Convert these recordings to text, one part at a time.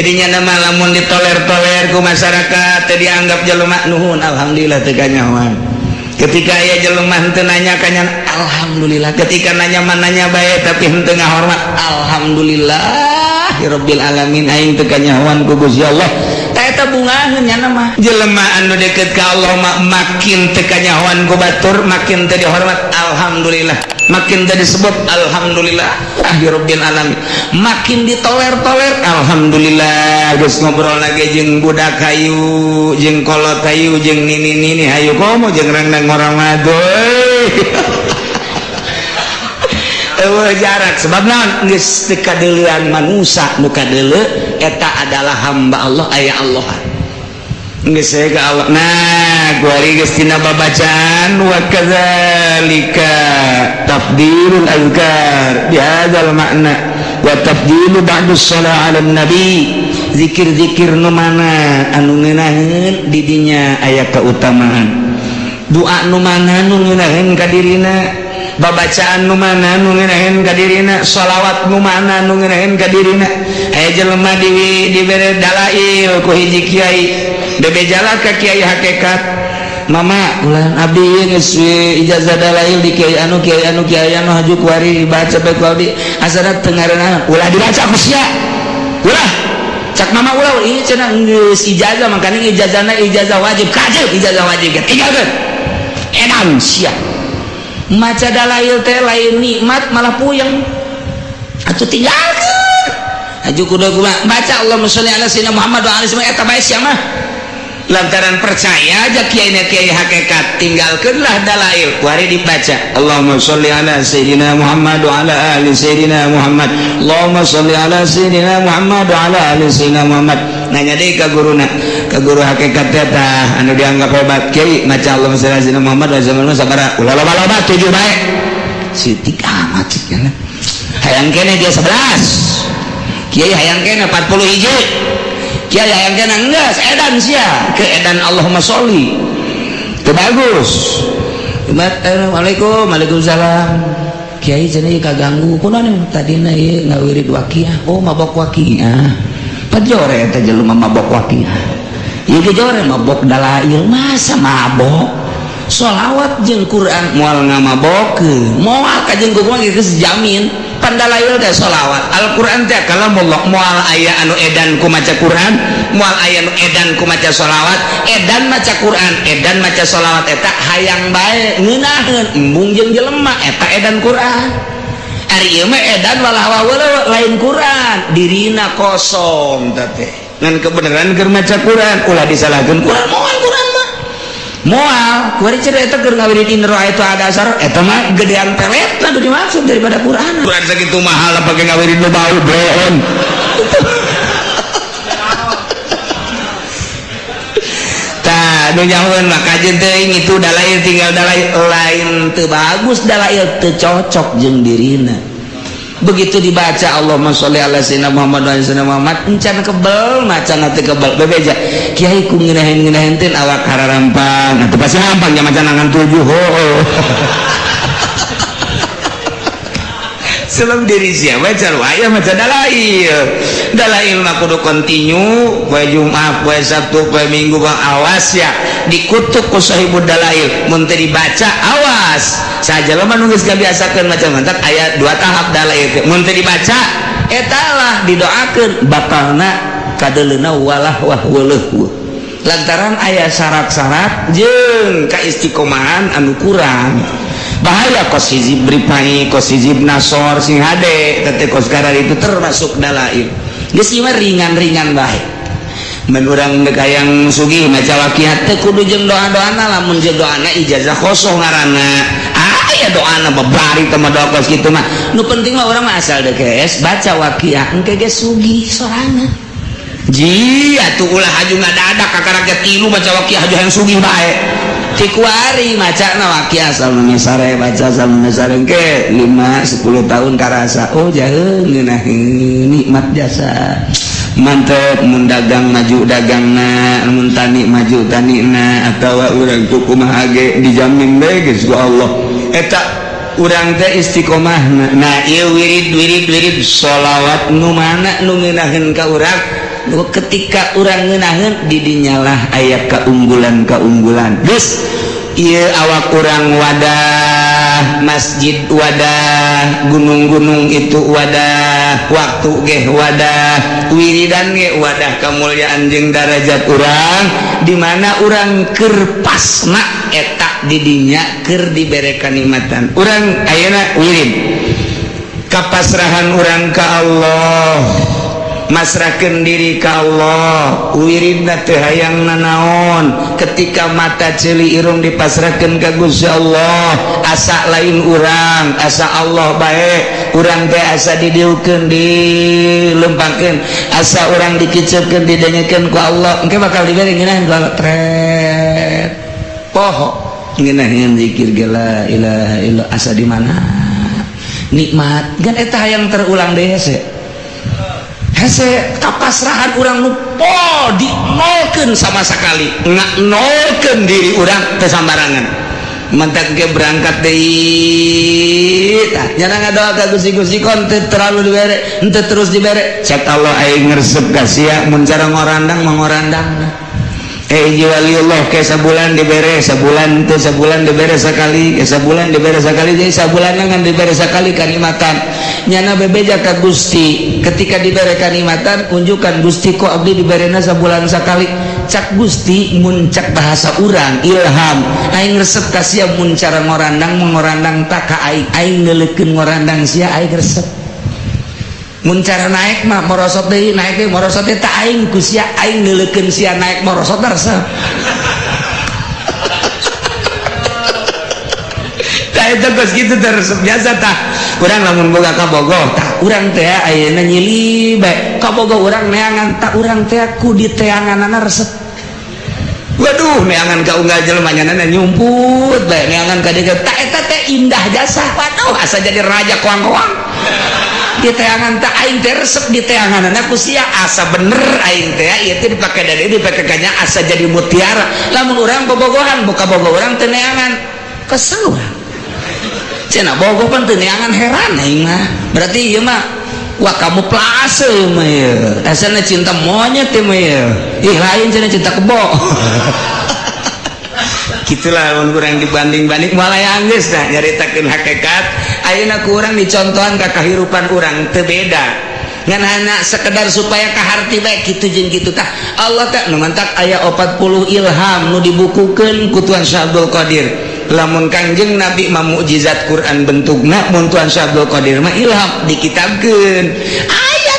jadinya nama lamun ditoler-toler ku masyarakat teu dianggap jelema nuhun alhamdulillah teu kanyahoan. Ketika aya jelema henteu nanya kanyan alhamdulillah, ketika nanya mananya bae tapi henteu ngahormat alhamdulillah rabbil alamin aing teu kanyahoan ku Gusti Allah. Ta eta bungaheun nya mah jelema anu deukeut ka Allah makin teu kanyahoan ku batur, makin teu dihormat alhamdulillah, makin teu disebut alhamdulillah rabbil alamin, makin ditoler-toler alhamdulillah. Geus ngobrol lagi jeung budak hayu jeung kolot hayu jeung nini hayu komo jeung rendang orang madoy jarak sebab naon geus teu kadeulean manusia nu kadeuleu eta adalah hamba Allah aya Allah geus ka Allah. Nah kuari geus tina babacaan wa kadzalika tafdilul azkar bihadzal makna wa tafdilu ba'dus shalah 'alan nabi, zikir-zikir nu mana anu ngeunaheun di dinya aya kautamaan, doa nu mana nu ngeunaheun ka dirina, babacaan nu mana nu ngeunaheun ka dirina, shalawat nu mana nu ngeunaheun ka dirina. Aya jelema dibere dalail ku hiji kiai, bebejala ka kiai hakikat, mama ulah abdi geus ijazah dalail di kiai anu haju kuari baca bae ku abdi asana teu ngareunana ulah dibaca ku sia ulah cak mama ulah ieu cenah geus ijazah makana ijazahna ijazah wajib kajeu ijazah wajib tinggalkeun edan sia maca dalail teh lain nikmat malah puyeng atuh tinggalkeun haju kudu baca Allahumma sholli ala sayyidina Muhammad wa ala alihi eta bae sia mah lantaran percaya aja kiai hakikat, tinggalkanlah dalail kuari dibaca Allahumma sholli ala sayyidina Muhammad wa ala ali sayyidina Muhammad, Allahumma sholli ala sayyidina Muhammad wa ala ali sayyidina Muhammad. Nanya deui ka guruna, ka guru hakikat teh anu dianggap hebat kiai maca Allahumma sholli ala sayyidina Muhammad wa ala sabara ulah loba 7 bae sitik amat cenah hayang kene dia 11 kiai hayang kene 40 hiji kiai yang kena enggak edan sia ke edan Allahumma sholli itu bagus. Assalamualaikum waalaikumsalam kiai cenah kaganggu kunaon tadina ieu ngawirid waqiah oh mabok waqiah pajore eta jelema mabok waqiah ieu ge jore mabok dalail masa mabok sholawat jeung Quran moal ngamabokeun moal ka jeung kumaha geus jamin pandalail teh sholawat Al-Quran teh kalamullah moal aya anu edan ku maca Quran moal aya anu edan ku maca sholawat edan maca Quran edan maca sholawat eta hayang bae ngeunaheun embung jeung jelema eta edan Quran ari ieu mah edan walah lain Quran dirina kosong teh ngan kebenaran keur maca Quran ulah disalahkeun Quran moal Quran mah moal kuari cerita eta keur ngawirid indro itu ada asar eta mah gedean pelet lah dimaksud daripada Quran sakitu mahal pake ngawirid nu bau breon tah nu nyahoeun mah kajeun teuing itu dalail tinggal dalail lain teu bagus dalail teu cocok jeung dirina begitu dibaca Allahumma sholli ala sayyidina Muhammad wa ala sayyidina Muhammad encan kebel macan teh kebel bebeja kiai ku ngeunaheun teh awak hararampang atuh pasti hampang nya macan angan 7 sebelum diri siapa carwaya maca dalail mah kudu kontinu poe Jumat poe Sabtu poe Minggu bang awas ya dikutuk ku sahibud dalail mun teu dibaca awas sajelema nu geus kabiasakeun maca mantap aya 2 tahap dalail mun teu dibaca eta lah didoakeun batalna kadeleuna walah wahweuh lantaran aya syarat-syarat jeung kaistiqomahan anu kurang bahaya kos hizib ripai kos hizib nasor sing hade tete kos karar itu termasuk dalail geus ieu ringan-ringan bae mun urang deuk hayang sugih maca waqiah teh kudu jeung doa-doana lamun jeung doana ijazah khosoh ngaranna aya doana babari teh mah doa kos kitu mah nu penting mah urang mah asal deuk geus baca waqiah engke geus sugih sorangan ji atuh ulah haju ngadadak kakaraget 3 baca waqiah haju hayang sugih bae tikuari maca na waqiah salna sare baca salna sare ke 5-10 tahun karasa oh jaheung ngeunaheun nikmat jasa mantep mun dagang maju dagangna mun tani maju tanina atawa urang kumaha ge dijamin bae geus ku Allah eta urang teh istiqomah nah ieu wirid sholawat nu mana nu ngeunaheun ka urang ketika urang ngeunaheun didinyalah aya keunggulan geus ieu awak urang wadah masjid wadah gunung-gunung itu wadah waktu ge wadah wiridan ge wadah kemuliaan jeung darajat urang di mana urang keur pasna eta didinya keur dibere kanikmatan urang ayeuna wirid kapasrahan urang ka Allah masrahkeun diri ka Allah wiridna teu hayang nanaon ketika mata ceuli irung dipasrahkeun ka Gusti Allah asa lain urang asa Allah bae urang teh asa didieukeun dilempangkeun asa urang dikiceupkeun didengekeun ku Allah engke bakal dibere ngeunaheun ku Allah tret poho ngeunaheun zikir ge la ilaha illallah asa di mana nikmat kan eta hayang terulang deui hese hese kapasrahan urang nu po di nolkeun sama sekali nolkeun diri urang teu sambarangan mentak ge berangkat deui tah nyana ngadoa ka Gusti kon teu terlalu dibere henteu terus dibere cek Allah aing ngresep ka sia mun cara ngorandang mangorandangna waliullah ke sabulan dibere sabulan teu sabulan dibere sakali ke sabulan dibere sakali jadi sabulan ngan dibere sakali kanikmatan nyana bebeja ka Gusti ketika dibere kanikmatan unjukkan Gusti kok abdi diberena sabulan sakali cak Gusti mun cak bahasa urang ilham aing resep ka sia mun cara ngorandang mangorandang tak ka aing ngeuleukeun ngorandang sia aing resep mun cara naik mah morosot deui naik deui morosot teh tak aing ku sia aing ngeuleukeun sia naik morosot resep tah eta geus kitu teh resep biasa tah urang lamun boga kabogoh tah urang teh ayeuna nyili bae kabogoh urang neangan tah urang teh ku di teanganana resep waduh neangan ka unggal jelema nyanana nyumput bae neangan ka dieu tah eta teh indah jasa waduh asa jadi raja koang-koang di teangan tak aing teh resep di teanganana ku sia asa bener aing teh ieu teh dipake dari dipake kanya asa jadi mutiara lamun urang bobogohan buka bogoh urang teu neangan kesel urang cenah bogoh pan teu neangan heran aing mah berarti ieu mah wah kamu plase ieu mah ieu asana cinta monyet teh mah ieu ih lain cenah cinta kebo gitulah mun kurang dibanding-banding malah geus dah nyaritakeun hakikat ayeuna ku urang dicontohan ka kahirupan urang teu beda ngan hanya sekedar supaya kaharti bae kitu jeung kitu tah Allah teh nu mantak aya 40 ilham nu dibukukeun ku Tuan Syekh Abdul Qadir lamun Kangjeng Nabi mah mukjizat Quran bentukna mun Tuan Syekh Abdul Qadir mah ilham dikitabkeun aya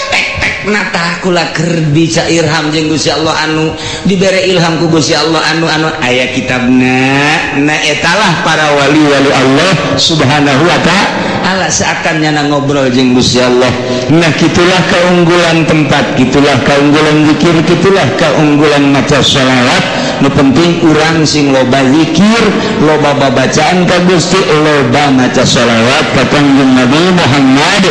nata kula keur bisa ilham jeung Gusti Allah anu dibere ilham ku Gusti Allah anu aya kitabna na etalah para wali-wali Allah subhanahu wa ta'ala seakan nyana ngobrol jeung Gusti Allah nah kitulah keunggulan tempat kitulah keunggulan zikir kitulah keunggulan maca shalawat nu penting urang sing loba zikir loba babacaan ka Gusti loba maca shalawat ka Kangjeng Nabi Muhammad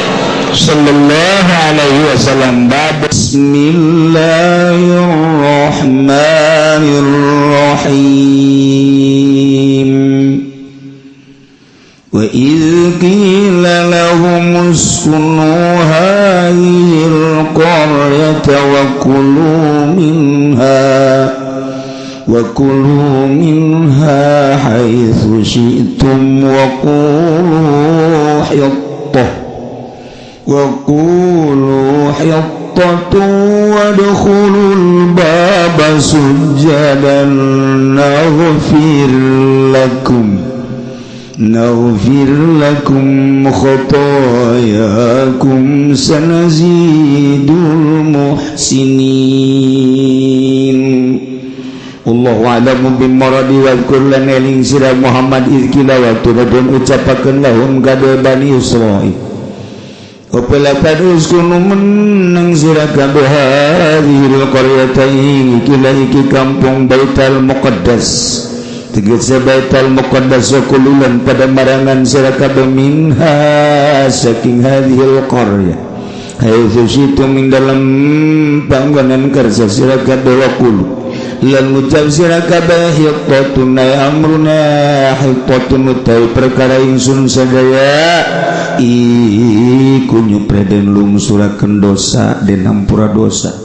sallallahu alaihi wasallam. Bismillahirrahmanirrahim. Wa idh qila lahum uskunu hadhil qaryata wa kulu minha haitsu syi'tum wa qulu hittah wadkhulul baba sujjadan naghfir lakum khotoyakum sanazidul muhsinin. Allahu a'lamu bimaradi wa kullan eling sira Muhammad izkila waktu radun ucapakeun lahum kade Bani Israil Opela padus kuno menang sira kabeh hadhil qaryatayn iki kampung Baitul Muqaddas tegese Baitul Muqaddas kululan pada marangan sira kabeh minha saking hadhil qarya haitsu situm ing dalam panggonan kerja sira kabeh wakulu lan ngucap sira kabeh hiqqatun amruna hiqqatun utai perkara ingsun sadaya iku nyupreden lungsurakeun dosa dan hampura dosa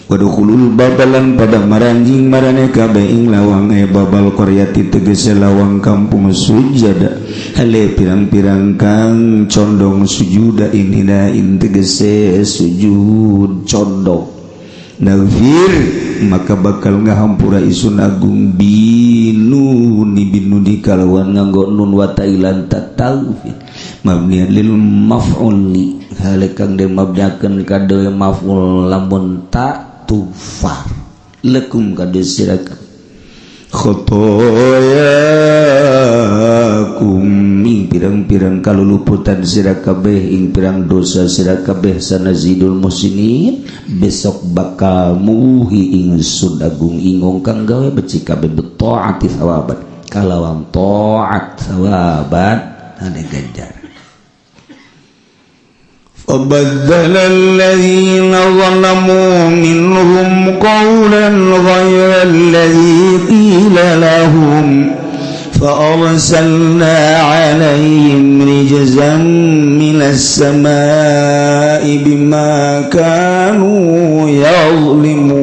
wadukhulul babalan pada maranjing marane kabeh ing lawang babal qaryati tegese lawang kampung sujada hale pirang-pirang kang condong sujuda inina tegese sujud condong nafir maka bakal ngahampura isun agung binu di kalawan nganggo nun wa tailan tatawfi mabniyan lil maf'uli hale kang den mabniakeun kade maf'ul lamun ta tufar lakum kade sirakan khotoyakum ing pirang-pirang kaluluputan sira kabeh ing pirang dosa sira kabeh sanazidul musinin besok bakal muhi ingsun agung ingong kang gawe beci kabeh betaati sawabat kalawan taat sawabat ane ganjar. فبدل الذين ظلموا منهم قولا غير الذي قيل لهم فأرسلنا عليهم رجزا من السماء بما كانوا يظلمون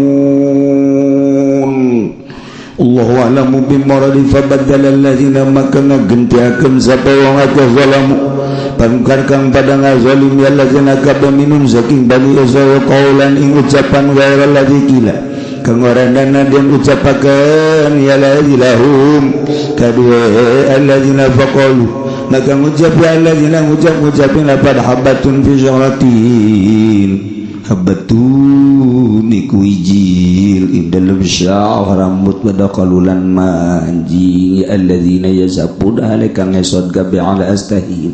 الله أعلم بمراد فبدل الذين مكنا gentiakeun sapa wong akeh zalamu pangkar kang pada ngazalim ya lazina kabeh minum saking bani Israil qaulan ing ucapan ghairal ladzi qila kang warandana den ucapakeun ya lahum kadua alladzina faqalu maka ngucap ya alladzina ngucapin lapad habatun fi syaratin habatun iku ijil indal sya'ar rambut pada qalulan manji alladzina yazabun alaikan ngesod gabe ala astahim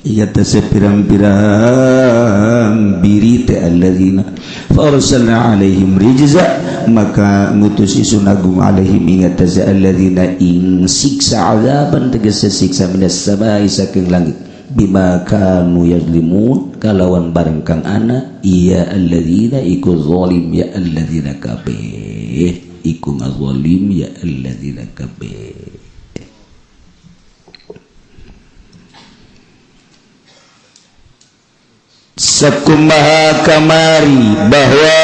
iya tase pirang-pirang birite alladzina farsalna alaihim rijza maka ngutus isun agung alaihim ingat tase alladzina ing siksa azaban tegese siksa minas samai saking langit bima kanu yazlimun kalawan bareng kang ana iya alladzina iku zalim ya alladzina kabeh iku ngazalim ya alladzina kabeh. Sakumaha kamari bahwa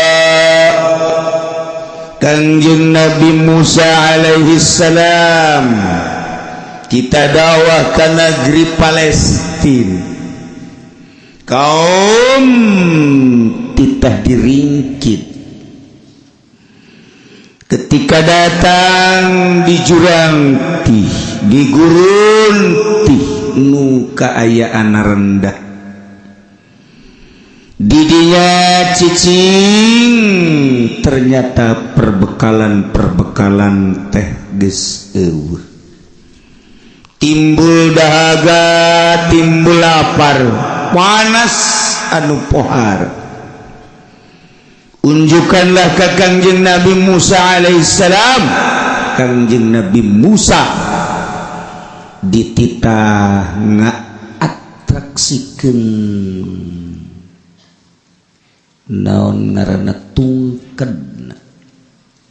Kanjeng Nabi Musa alaihi salam kita dakwah ke negeri Palestina kaum titah diringkit ketika datang di jurang tih di gurun tih nu kaayaan rendah didinya cicing ternyata perbekalan teh geus eueuh timbul dahaga timbul lapar panas anu pohar unjukkanlah ke Kanjeng Nabi Musa alaihissalam Kanjeng Nabi Musa dititah ngaatraksikeun naon ngaranna tungkedna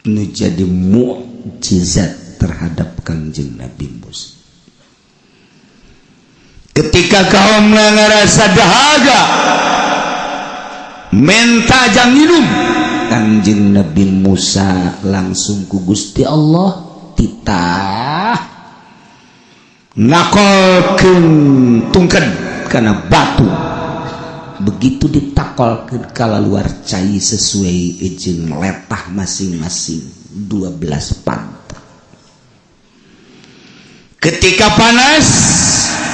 nu jadi mukjizat terhadap Kanjeng Nabi Musa ketika kaum ngarasa dahaga menta jang minum Kanjeng Nabi Musa langsung ku Gusti Allah titah nakolkeun tungked kana batu begitu ditakolkeun kala luar cai sesuai jeung letah masing-masing 12 pantah ketika panas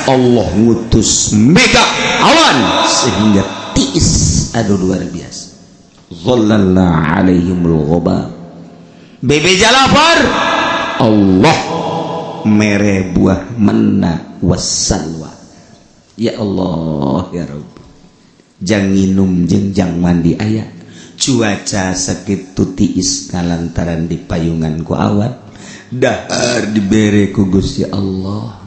Allah ngutus mega awan sehingga tiis aduh luar biasa zallalna alaihimul ghabab bebe jalafar Allah mere buah manna wassalwa ya Allah ya Rabb jang nginum jeung jang mandi aya cuaca sakitu tiis kalantaran dipayungan ku awan dahar dibere ku Gusti Allah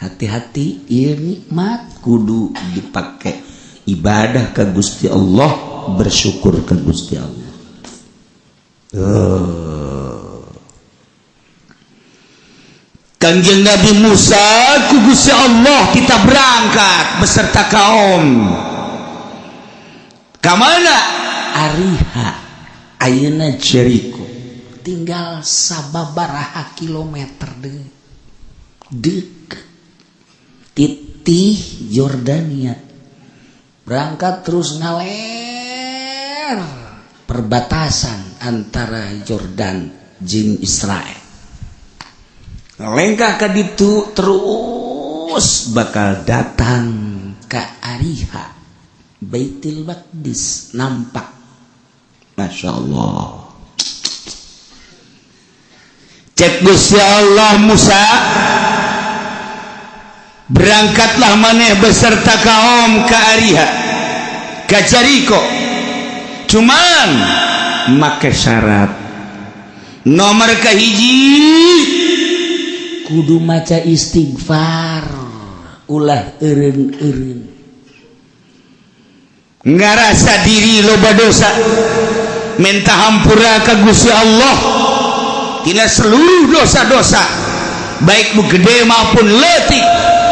hati-hati ieu nikmat kudu dipake ibadah ka Gusti Allah bersyukur ka Gusti Allah Kanjeng Nabi Musa ku Gusti Allah kita berangkat beserta kaum kamana ariha ayeuna Jericho tinggal sababaraha kilometer deket titih Yordania berangkat terus ngaler perbatasan antara Yordan jeung Israel lengkah ka ditu terus bakal datang ka Ariha Baitul Maqdis nampak Masya Allah cek Gusti Allah Musa berangkatlah maneh beserta kaum ke Ariha ke Jericho cuman make syarat nomor kahiji kudu maca istighfar ulah eureun-eureun ngarasa diri loba dosa minta hampura ka Gusti Allah tina seluruh dosa-dosa baik nu gede maupun leutik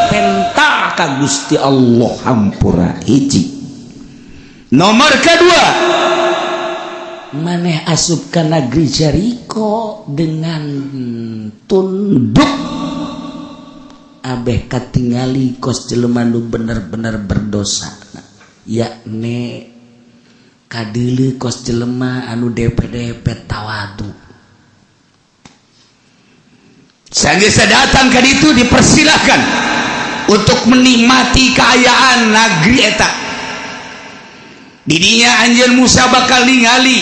penta ka Gusti Allah hampura hiji nomor kedua maneh asup ka negeri Jericho dengan tunduk abeh katingali kos jelema nu bener-bener berdosa yakni kadeuleu kos jelema anu DPDP tawadu sageus datang ka ditu dipersilahkan untuk menikmati keayaan negeri eta didinya anjeun Musa bakal ningali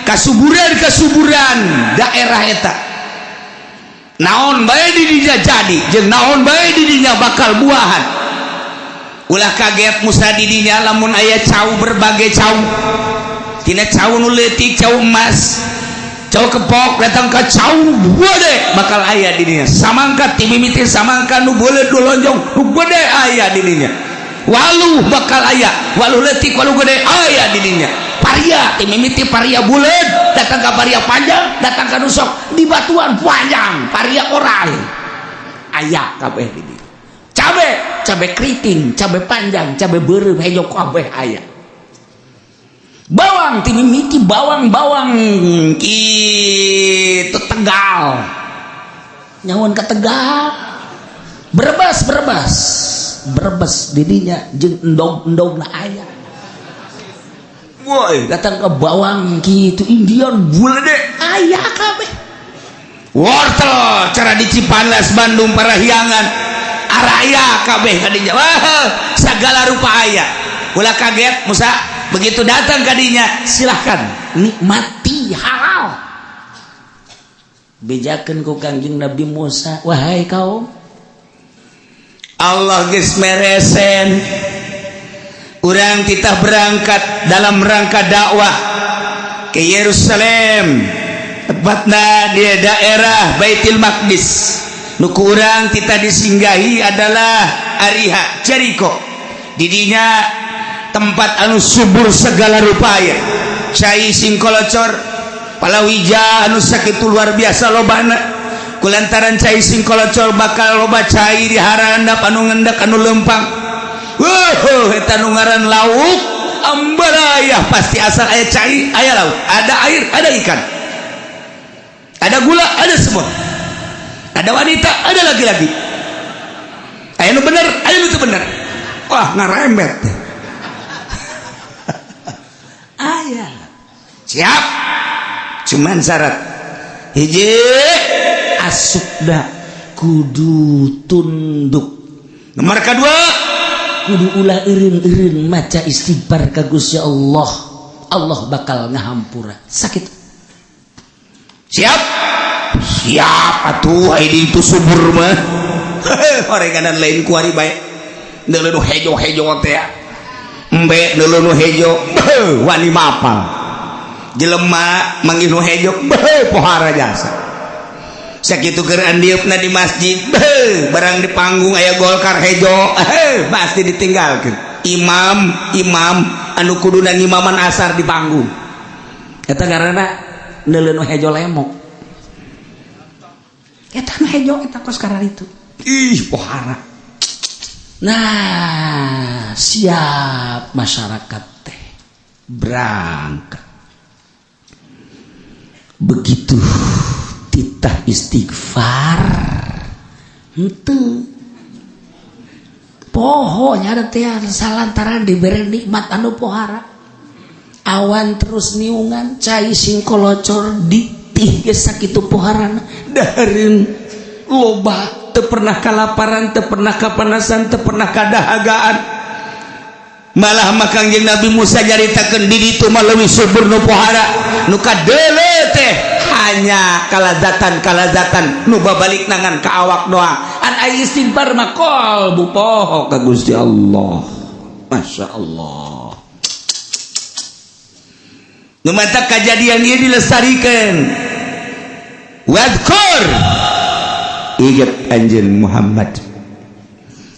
kasuburan daerah eta naon bae didinya jadi jeung naon bae didinya bakal buahan ulah kaget Musa didinya lamun aya cau berbagai cau tina cau nu leutik cau emas cau kepok datang ka cau gede bakal aya didinya samangka ti mimiti samangka nu beuleud nu lonjong nu gede aya didinya waluh bakal aya waluh leutik waluh gede aya didinya paria ti mimiti paria buleud datang ka paria panjang datang ka nu sok di batuan panjang paria oral aya kabeh didinya cabe keriting, cabe panjang, cabe beureum hejo kabeh aya. Bawang ti mimiti bawang kitu Tegal. Nyawan ka Tegal. Brebes didinya jeung endog-endogna aya. Woi, datang ke bawang kitu Indian bulede aya kabeh. Wortel cara di Cipanas Bandung Parahyangan araya kabeh kadinya wah segala rupa aya ulah kaget Musa begitu datang kadinya silahkan nikmati halal bejakeun ku Kangjeng Nabi Musa wahai kaum Allah geus meresen urang titah berangkat dalam rangka dakwah ke Yerusalem tepatna di daerah Baitul Maqdis nuku urang kita disinggahi adalah Ariha Jericho didinya tempat anu subur segala rupaya cai singkolocor palawija anu sakitu luar biasa lobana kulantaran cai singkolocor bakal loba cai di harandap anu ngendak anu lempang eta nu ngaran lauk ambaraya pasti asal aya cai aya lauk ada air ada ikan ada gula ada semua ada wanita, ada laki-laki. Aya nu bener, aya nu teu bener. Wah, ngarembet. Aya. Siap. Cuman syarat hiji asupda kudu tunduk. Nomor kedua kudu ulah eureun-eureun maca istighfar ka Gusti Allah. Allah bakal ngahampura. Sakit. Siap. Siap atuh ini itu subur mah horenganan lain kuari bae neuleuh nu hejo-hejo teh embe neuleuh nu hejo wani mapal jelema manggih nu hejo pohara jasa sakitu keur andiupna di masjid barang di panggung aya Golkar hejo pasti ditinggalkeun imam anu kuduna ngimaman asar di panggung eta ngaranna neuleuh nu hejo lemok eta mah hejo eta kos karena itu ih pohara nah siap masyarakat teh berangkat begitu titah istighfar henteu poho nya teh salantaran diberi nikmat anu pohara awan terus niungan cai sing kolocor ditih geus sakitu poharana dahareun loba teu pernah kalaparan teu pernah kapanasan teu pernah kadahagaan malah makangjeng Nabi Musa nyaritakeun di ditu mah leuwih subur nu pohara nu kadeuleu teh hanya kalazatan nu babalik nangan ka awak doang an aya istighfar mah qalbu poho ka Gusti Allah Masya Allah nu mantap kajadian ieu dilestarikeun wadkur ingat anjeun Muhammad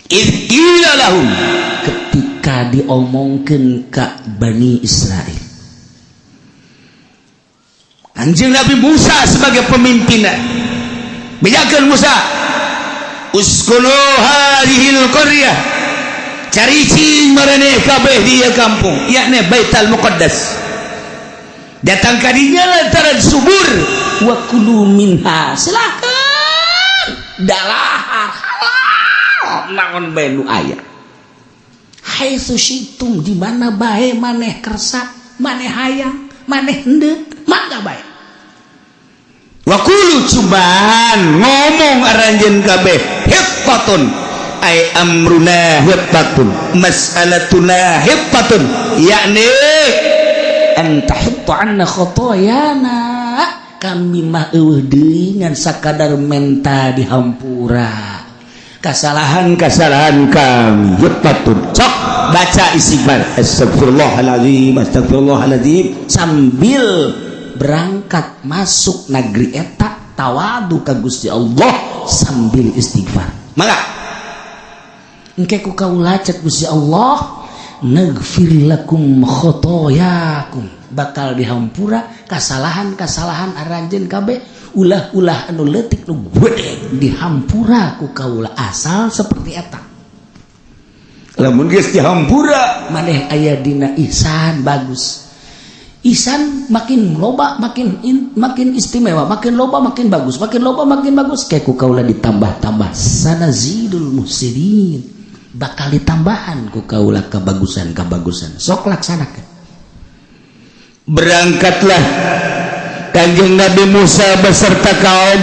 izqila lahum ketika diomongkeun ka Bani Israel anjeun Nabi Musa sebagai pemimpinna bejakeun Musa uskunu hadhil qaryah caricing maraneh kabeh di kampung yakni Baitul Muqaddas datang ka dinya lantaran subur wa kulu minha silakan dalahar halal naon bae nu aya haitsu syi'tum di mana bae maneh kersa maneh hayang maneh hendeut mangga bae wakulu cuman ngomong aranjeun kabeh hifatun ay amruna hifatun mas'alatuna hifatun yakni antahittu anna khotoyana kami mah eueuh deui ngan sakadar menta dihampura kesalahan-kesalahan kami hifatun sok baca istighfar astagfirullahaladzim sambil berangkat masuk negeri eta tawadu ka Gusti Allah sambil istighfar mangga engke ku kaula cek Gusti Allah naghfir lakum khotoyakum bakal dihampura kasalahan-kasalahan aranjeun kabeh ulah-ulah anu leutik nu gede dihampura ku kaula asal seperti eta lamun geus dihampura maneh aya dina ihsan bagus ihsan makin loba makin istimewa makin loba makin bagus makin loba makin bagus kayak ku kaula ditambah-tambah sanazidul muhsinin bakal ditambahan ku kaula kebagusan sok laksanakeun berangkatlah Kanjeng Nabi Musa beserta kaum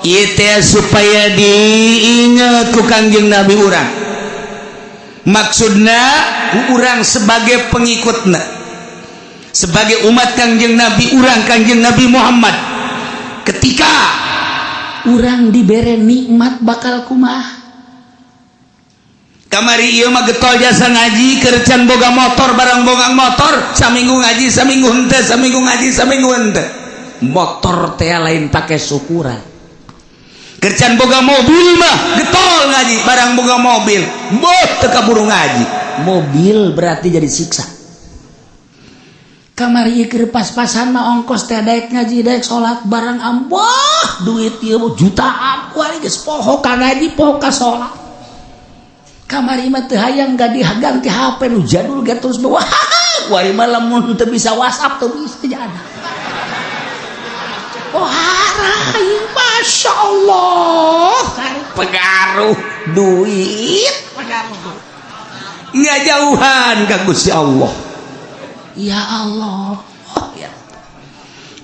ieu supaya diingat ku Kanjeng Nabi urang maksudna ku urang sebagai pengikutna sebagai umat Kanjeng Nabi urang Kanjeng Nabi Muhammad ketika urang dibere nikmat bakal kumaha kamari ieu mah getol jasa ngaji keur can boga motor barang boga motor saminggu ngaji saminggu henteu saminggu ngaji saminggu henteu motor teh lain pake syukuran keur can boga mobil mah getol ngaji barang boga mobil boh teu kaburu ngaji mobil berarti jadi siksa kamari ieu keur pas-pasan mah ongkos teh daek ngaji daek salat barang amboh duit ieu jutaan kuari geus poho ka ngaji poho ka salat kamari mah teu hayang ganti HP nu jadul ge terus bawa kuari mah lamun teu bisa WhatsApp teu bisa jalan harai Masya Allah pengaruh duit pengaruh ngajauhan ka Gusti Allah ya Allah ya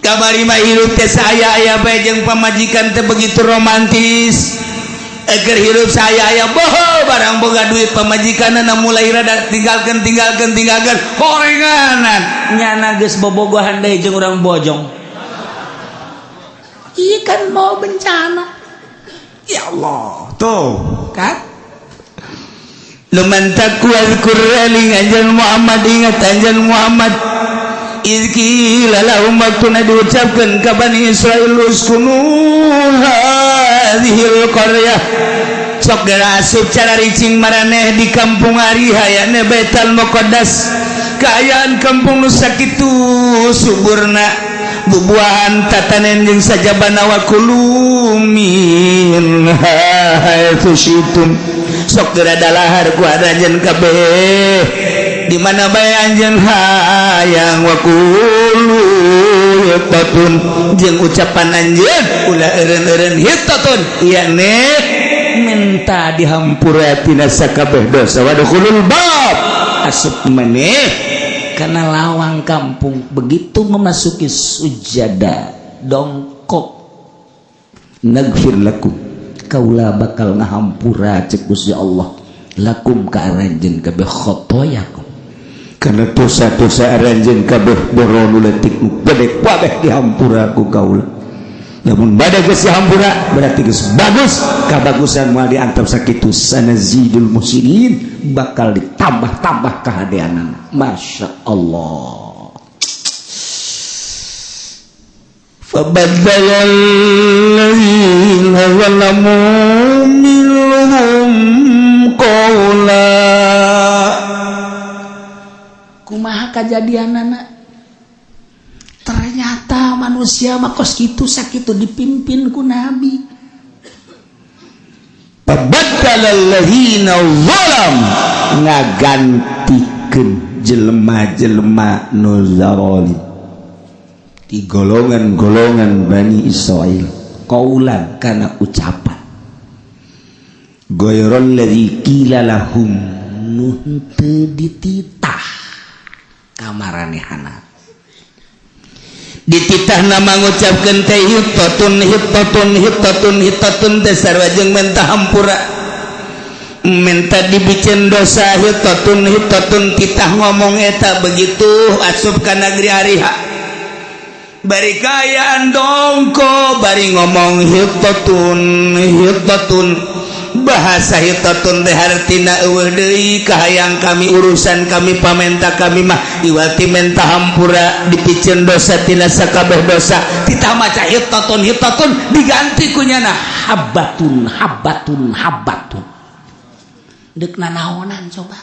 kamari mah hirup teh saya aya bae jeung pamajikan teh begitu romantis agar hirup saya aya boho barang boga duit pamajikanna mulai rada tinggalkeun horenganan nyana geus bobogohan deui jeung urang bojong ikan mau bencana ya Allah tuh kan luman takwal qur'ani anjeun Muhammad ingat anjeun Muhammad izqila lahum waktuna diucapkeun ka Bani Israil uskunu hadhil qaryah sok asup cara ricing maraneh di kampung ari hayana Baitul Muqaddas kaayaan kampung nu sakitu suburna bubuahan tatanen jeung sajabana wa kulumin haitsu syi'tum sok geradalahar ku aranjeun kabeh di mana bae anjeun hayang wa kulu hitatun jeung ucapan anjeun ulah eureun-eureun hitatun ieu minta dihampura tina sakabeh dosa wadkhulul bab asup maneh kana lawang kampung begitu memasuki sujada dongkok nagfir lakum kaula bakal ngahampura cek Gusti Allah lakum ka aranjeun kabeh khotoyakum kana dosa-dosa aranjeun kabeh boronu leutik gede kabeh dihampura ku kaula. Namun bada geus hampura berarti geus bagus kabagusan moal diantep sakitu sanazidul muslimin bakal ditambah-tambah kahadeanana masya Allah. Fabaddalal ladzina zalamu minhum qawla kumaha kajadianana ternyata manusia makos gitu sakitu dipimpin ku Nabi. Pabaddalal ladzina zalam ngagantikeun jelema-jelema nu zalim di golongan-golongan Bani Israil qaulan kana ucapan ghairal ladzi qila lahum nu teu dititah kamaranehana dititahna mangucapkeun teh hitatun dasar wajeng mentah hampura minta dibicen dosa hitatun titah ngomong eta begitu asup ka negeri ariha bari kayaan dongko bari ngomong hitatun bahasa hitatun teh hartina eueuh deui kahayang kami urusan kami pamenta kami mah iwati menta hampura dipicen dosa tina sakabeh dosa titah maca hitatun diganti ku nyana habbatun deuk nanaonan coba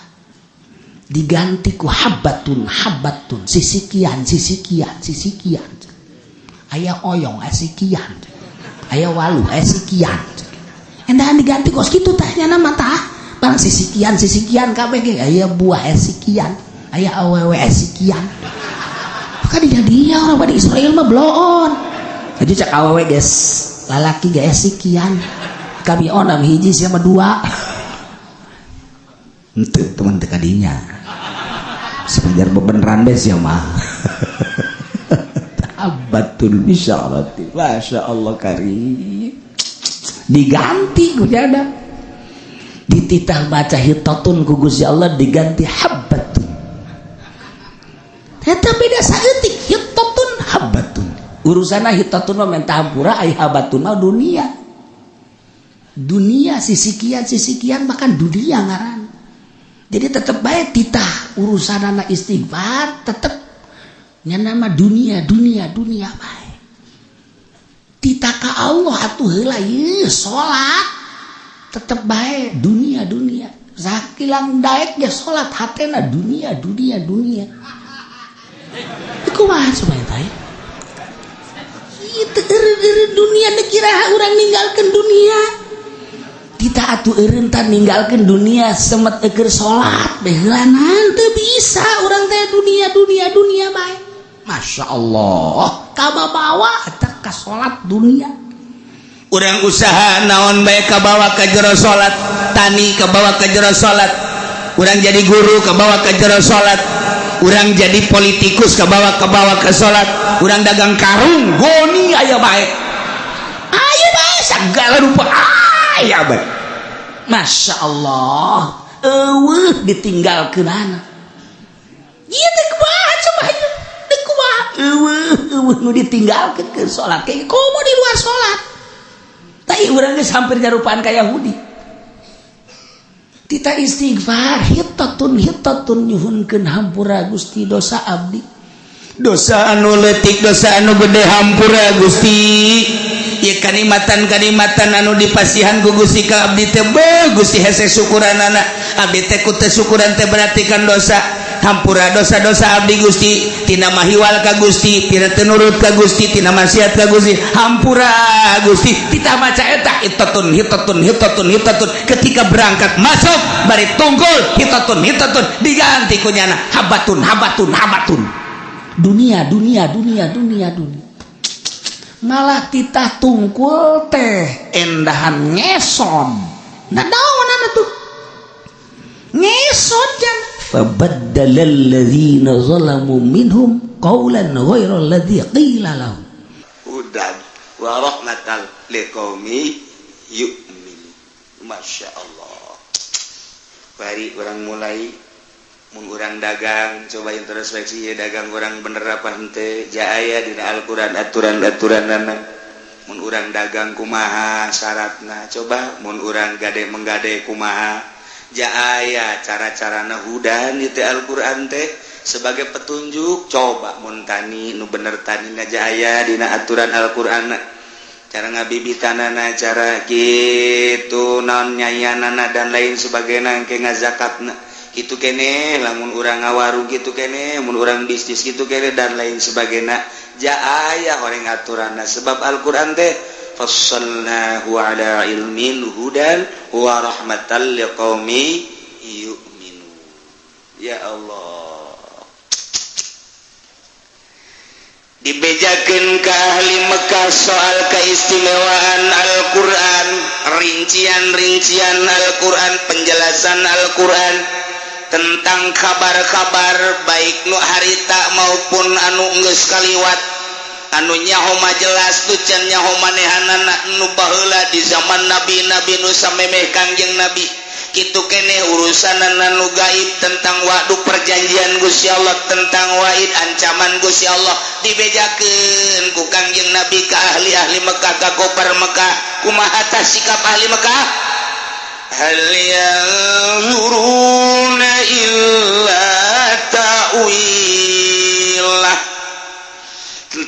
diganti ku habbatun sisikian aya oyong asikian aya waluh asikian endahan diganti kos kitu tah nya nama tah bang sisikian kabeh ge aya buah esikian aya awewe esikian maka dia orang Bani Israil mah bloon jadi cak awewe geus lalaki ge esikian kami onam hiji sia mah dua henteu teman teu kadinya sepenjar bebeneran deh sia mah abatul bisyarati masya Allah karim diganti ku jada dititah baca hitatun ku Gusti Allah diganti habbatun eta beda saeutik hitatun habbatun urusana hitatun mah menta hampura ai habbatun mah dunia sisikian bahkan dunia ngaran jadi tetep bae titah urusanana istighfar tetep nya nama dunia bae titah ka Allah atuh heula ieu salat tetep bae dunia sakilang daek ge salat hatena dunia kumaha supaya teh itu eureun dunia dikira urang ninggalkeun dunia titah atuh eureun tah ninggalkeun dunia semet keur salat beh heulanan teu bisa urang teh dunia bae masya Allah kababawa eta ka salat dunia urang usaha naon bae kabawa ka jero salat tani kabawa ka jero salat urang jadi guru kabawa ka jero salat urang jadi politikus kabawa ka salat urang dagang karung goni aya bae segala rupa aya bae masya Allah eueuh ditinggalkeun anak ieu teh kumaha coba eueuh nu ditinggalkeun ke salat kayak komo di luar salat tai urang geus hampir nyarupaan ka Yahudi tita istighfar hitatun nyuhunkeun hampura Gusti dosa abdi dosa anu leutik dosa anu gede hampura Gusti ieu kalimatan anu dipasihan ku Gusti ka abdi teh Gusti hese syukuranana abdi teh ku teu syukuran teh berarti kan dosa hampura dosa-dosa abdi Gusti tina mahiwal ka Gusti tina teu nurut ka Gusti tina maksiat ka Gusti hampura Gusti kita maca eta hitatun ketika berangkat masuk bari tunggul hitatun diganti ku nyana habbatun dunia malah titah tungkul teh endahan ngeson nah daun tuh ngeson jan fabaddalal ladzina zalamu minhum qawlan ghairal ladzi qila lahum hudan wa rahmatan liqaumi yu'min. Masya Allah. Bari orang mulai mun urang dagang coba introspeksi ya dagang orang bener apa henteu jaaya dina Al-Qur'an aturan-aturanna mun urang dagang kumaha syaratna coba mun urang menggade kumaha jaaya cara-carana hudan di Al-Qur'an teh sebagai petunjuk coba mun tani nu bener tanina jaaya dina aturan Al-Qur'an cara ngabibitanana cara kitu naon nyayanana dan lain sebagainya engke ngazakatna gitu kene lamun urang ngawarung gitu kene mun urang bisnis gitu kene dan lain sebagainya jaaya horeng aturanna sebab Al-Qur'an teh fassalnahu ala ilmin hudan wa rahmatan liqaumi yu'minun. Ya Allah dibejakeun ka ahli Mekah soal keistimewaan Al-Qur'an rincian-rincian Al-Qur'an penjelasan Al-Qur'an tentang kabar-kabar baik nu harita maupun anu geus kaliwat anu nyaho majelas tu can nyaho manehanana nu baheula di zaman nabi-nabi nu samemeh Kangjeng Nabi kitu kene urusanana nu gaib tentang waktu perjanjian Gusti Allah tentang waid ancaman Gusti Allah dibejakeun ku Kangjeng Nabi ka ahli-ahli Mekah ka kofar Mekah kumaha tah sikap ahli Mekah hal yanzuruna illa ta'wilah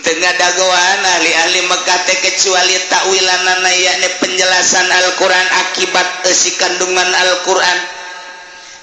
tengah dagoan ahli-ahli Mekah teh kecuali ta'wilanana yakni penjelasan Al-Qur'an akibat si kandungan Al-Qur'an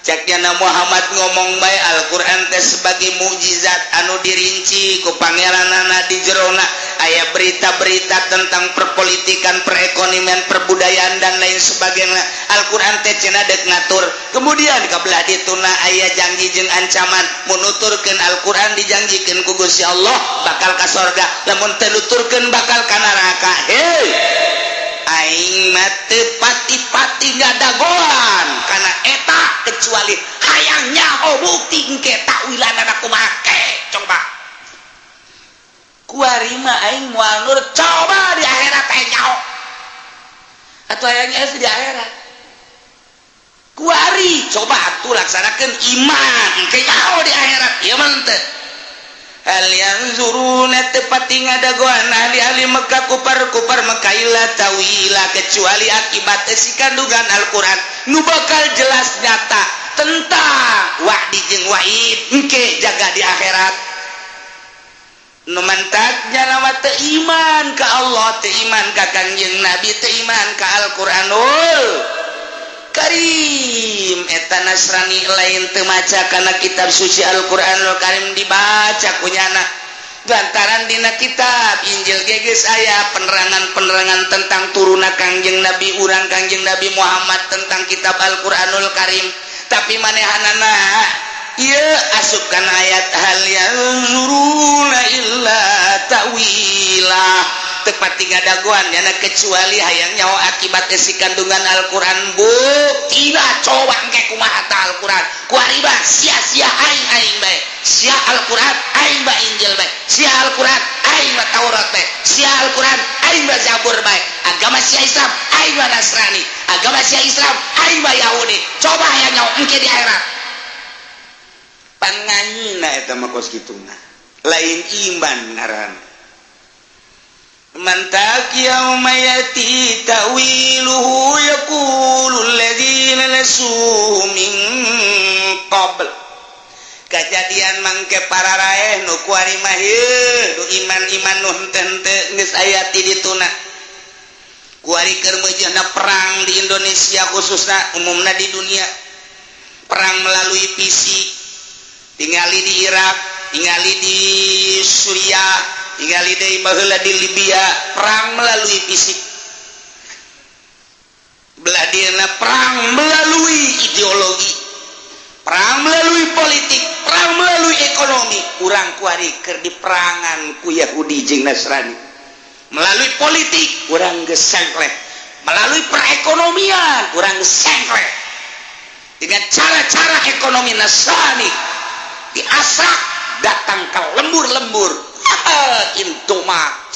caknya Muhammad ngomong bae Al-Qur'an teh sebagai mukjizat anu dirinci ku pangeranana di jerona aya berita-berita tentang perpolitikan, perekonomian, perbudayaan dan lain sebagainya. Al-Qur'an teh cenah deuk ngatur. Kemudian kabelah dituna aya janji jeung ancaman mun nuturkeun Al-Qur'an dijanjikeun ku Gusti Allah bakal ka sorga, lamun teu nuturkeun bakal ka neraka. Hei aing mah teu pati-pati ngadagoan kana eta kecuali hayang nyaho bukti engke takwilanana kumaha coba kuari mah aing moal nur coba di akhirat teh nyaho atuh hayangnya di akhirat kuari coba atuh laksanakeun iman engke nyaho di akhirat ieu mah teu hal yanzuruna tepati ngadagoan ahli-ahli Mekah kupar Mekah ila tawila kecuali akibat si kandungan Al-Qur'an nu bakal jelas nyata tentang wa'di jeung wa'id engke jaga di akhirat nu mantaknya nama teu iman ka Allah teu iman ka Kangjeng Nabi teu iman ka Al-Qur'anul Karim eta Nasrani lain teu maca kana kitab suci Al-Qur'anul Karim dibaca kunyana lantaran dina kitab Injil geus aya penerangan-penerangan tentang turuna Kangjeng Nabi urang Kangjeng Nabi Muhammad tentang kitab Al-Qur'anul Karim tapi manehanana ieu asup kana ayat hal yanzuruna illa ta'wilah tepati ngadagoan yana kecuali hayang nyaho akibat si kandungan Al-Qur'an buktina coba engke kumaha ta Al-Qur'an kuari bah sia-sia aing bae sia Al-Qur'an aing bah Injil bae sia Al-Qur'an aing bah Taurat bae sia Al-Qur'an aing bah Zabur bae agama sia Islam aing bah Nasrani agama sia Islam aing bah Yahudi coba hayang nyaho engke di akhirat panganyina eta mah kos kitu mah lain iman ngaranna mantak yauma yati ta'wiluhu yaqulul ladzina nasu min qabl kejadian mangke para raeh nu kuari mah nu iman nu henteu geus aya ti dituna kuari keur meujeuhna perang di Indonesia khususna umumna di dunia perang melalui fisik tingali di Irak tingali di Suriah tinggali deui baheula di Libya perang melalui fisik belah dina perang melalui ideologi perang melalui politik perang melalui ekonomi urang kuari keur diperangan ku Yahudi jeung Nasrani melalui politik urang geus sengkleh melalui perekonomian urang geus sengkleh dengan cara-cara ekonomi Nasrani diasak datang ke lembur-lembur Indomaret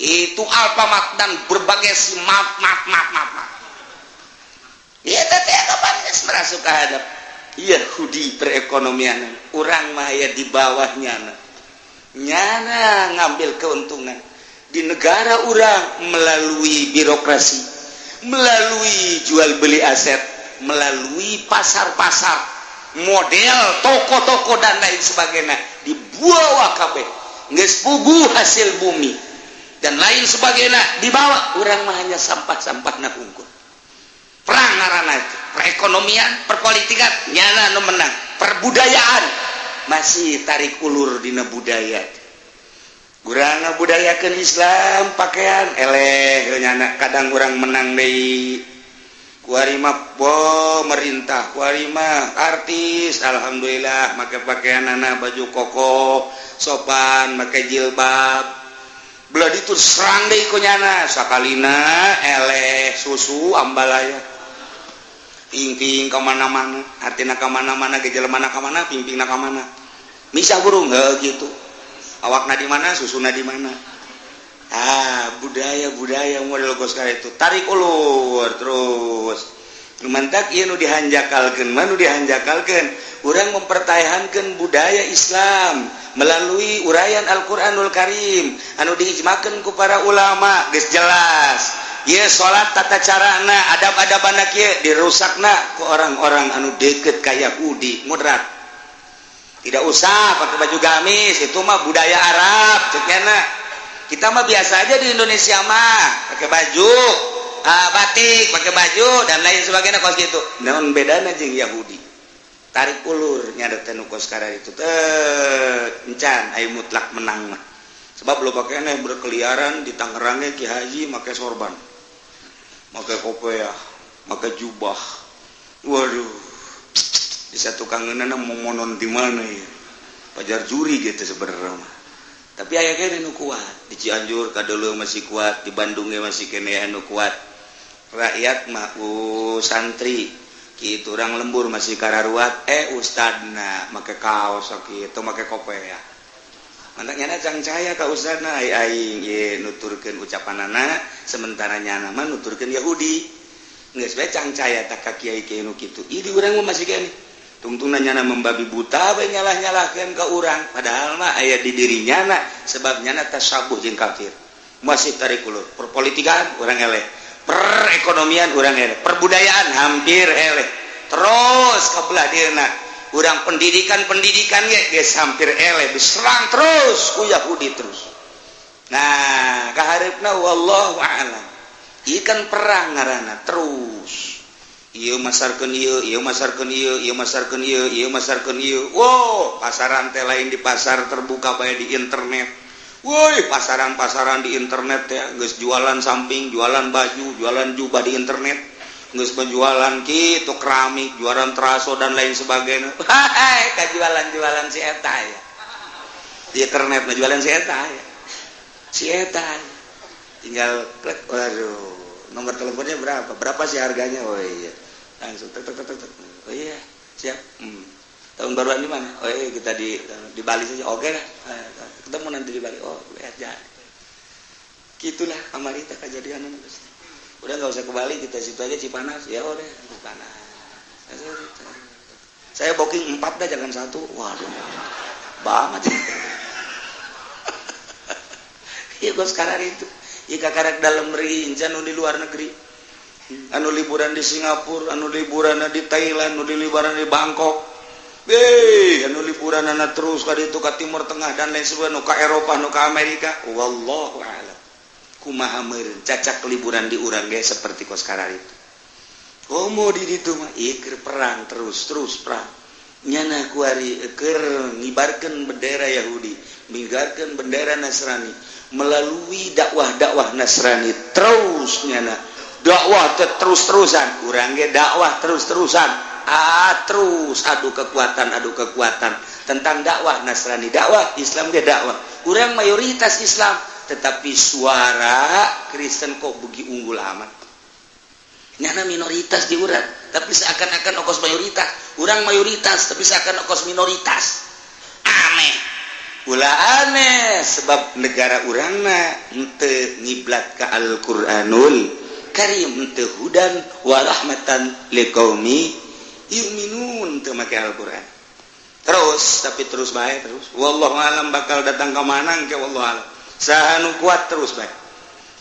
itu Alfamart dan berbagai si maaf ya teh kapan geus merasuk ka hadap Yahudi perekonomian urang mah aya di bawahnya nyana ngambil keuntungan di negara urang melalui birokrasi melalui jual beli aset melalui pasar-pasar model toko-toko dan lain sebagainya dibawa kabeh geus puguh hasil bumi dan lain sebagainya dibawa urang mah hanya sampah-sampahna hungkul perang ngaranna itu perekonomian perpolitikan nyana nu menang perbudayaan masih tarik ulur dina budaya urang ngabudayakeun Islam pakaian eleh nyana kadang urang menang deui kuari mah merintah kuari mah artis alhamdulillah make pakaianana baju koko sopan make jilbab belah ditu serang deui ku nyana sakalina eleh susu ambalaya pingping ke mana-mana artinya ke mana-mana ke jelema ka mana pingpingna ka mana misa burung heuh gitu awakna di mana susuna di mana budaya model gos kare itu tarik ulur terus mantak ieu nu dihanjakalkeun urang mempertahankeun budaya Islam melalui uraian Al-Qur'anul Karim anu diijmakeun ku para ulama geus jelas ya salat tata carana adab-adabana kieu dirusakna ku orang-orang anu deket ka Yahudi mudrat tidak usah pakai baju gamis itu mah budaya Arab cekna kita mah biasa aja di Indonesia mah pakai baju batik pakai baju dan lain sebagainya kos gitu naon bedana jeung Yahudi tarik ulur nya teh nu kos kara itu teh encan aya mutlak menang mah sebab lo pakai aneh berkeliaran di Tangerang Ki Haji pakai sorban pakai kopiah pakai jubah waduh bisa tukangeunana mau monon di mana ya pajar juri gitu sebenarnya mah tapi aya kene nu kuat di Cianjur kadeuleu masih kuat di Bandung masih kene anu kuat rakyat mah santri kitu urang lembur masih kararuat ustadna make kaos kitu make kopiah mantaknya cangcaya ka ustadna aing ye nuturkeun ucapanana sementara nyana mah nuturkeun Yahudi geus bae cangcaya tak ka kiai-kiai nu kitu ieu di urang mah masih kene tungtungna nyana membabi buta bae nyalah-nyalahkeun ka urang padahal mah aya di diri nyana sebab nyana tasabuh jeung kafir masih tarik ulur perpolitikan urang eleh perekonomian urang eleh perbudayaan hampir eleh terus kabelah dieuna urang pendidikan ge geus hampir eleh diserang terus ku Yahudi terus nah kaharepna wallahu a'lam ikan perang ngaranna terus ieu masarkeun ieu wow pasaran teh lain di pasar terbuka bae di internet woi pasaran-pasaran di internet ya geus jualan samping jualan baju jualan jubah di internet geus penjualan kitu keramik jualan teraso dan lain sebagainya ka jualan si eta ya di internet mah jualan si eta ya tinggal klik waduh nomor teleponnya berapa sih harganya oh iya langsung tek oh iya siap tahun baruan di mana oh iya kita di Bali saja oke lah ketemu nanti di Bali oh lihat ya gitulah amarita kejadian udah nggak usah ke Bali kita situ aja Cipanas ya udah Cipanas saya booking 4 dah jangan 1 waduh banget iya gue sekarang itu jika karek dalam rincan anu di luar negeri anu liburan di Singapura anu liburan di Thailand anu liburan di Bangkok anu liburan terus ka ditu ka Timur Tengah dan lain sebagainya nu ka Eropa nu ka Amerika wallahu a'lam kumaha meureun cacak liburan di urang ge seperti kos karar itu komo di ditu mah ikir perang terus perang nyana kuari keur ngibarkeun bendera Yahudi ngibarkeun bendera Nasrani melalui dakwah Nasrani terus nyana dakwah terus-terusan urang ge dakwah terus-terusan terus adu kekuatan tentang dakwah Nasrani, dakwah Islam, dia dakwah kurang mayoritas Islam tetapi suara Kristen kok begi unggul amat nyana minoritas di urang tapi seakan-akan okos mayoritas urang mayoritas tapi seakan okos minoritas aneh ulah aneh sebab negara urangna henteu ngiblat ka Al-Qur'anul Karim henteu hudan wa rahmatan liqaumi yu'minun teu make Al-Qur'an terus bae terus wallahu alam bakal datang ke mana engke wallahu alam saha nu kuat terus bae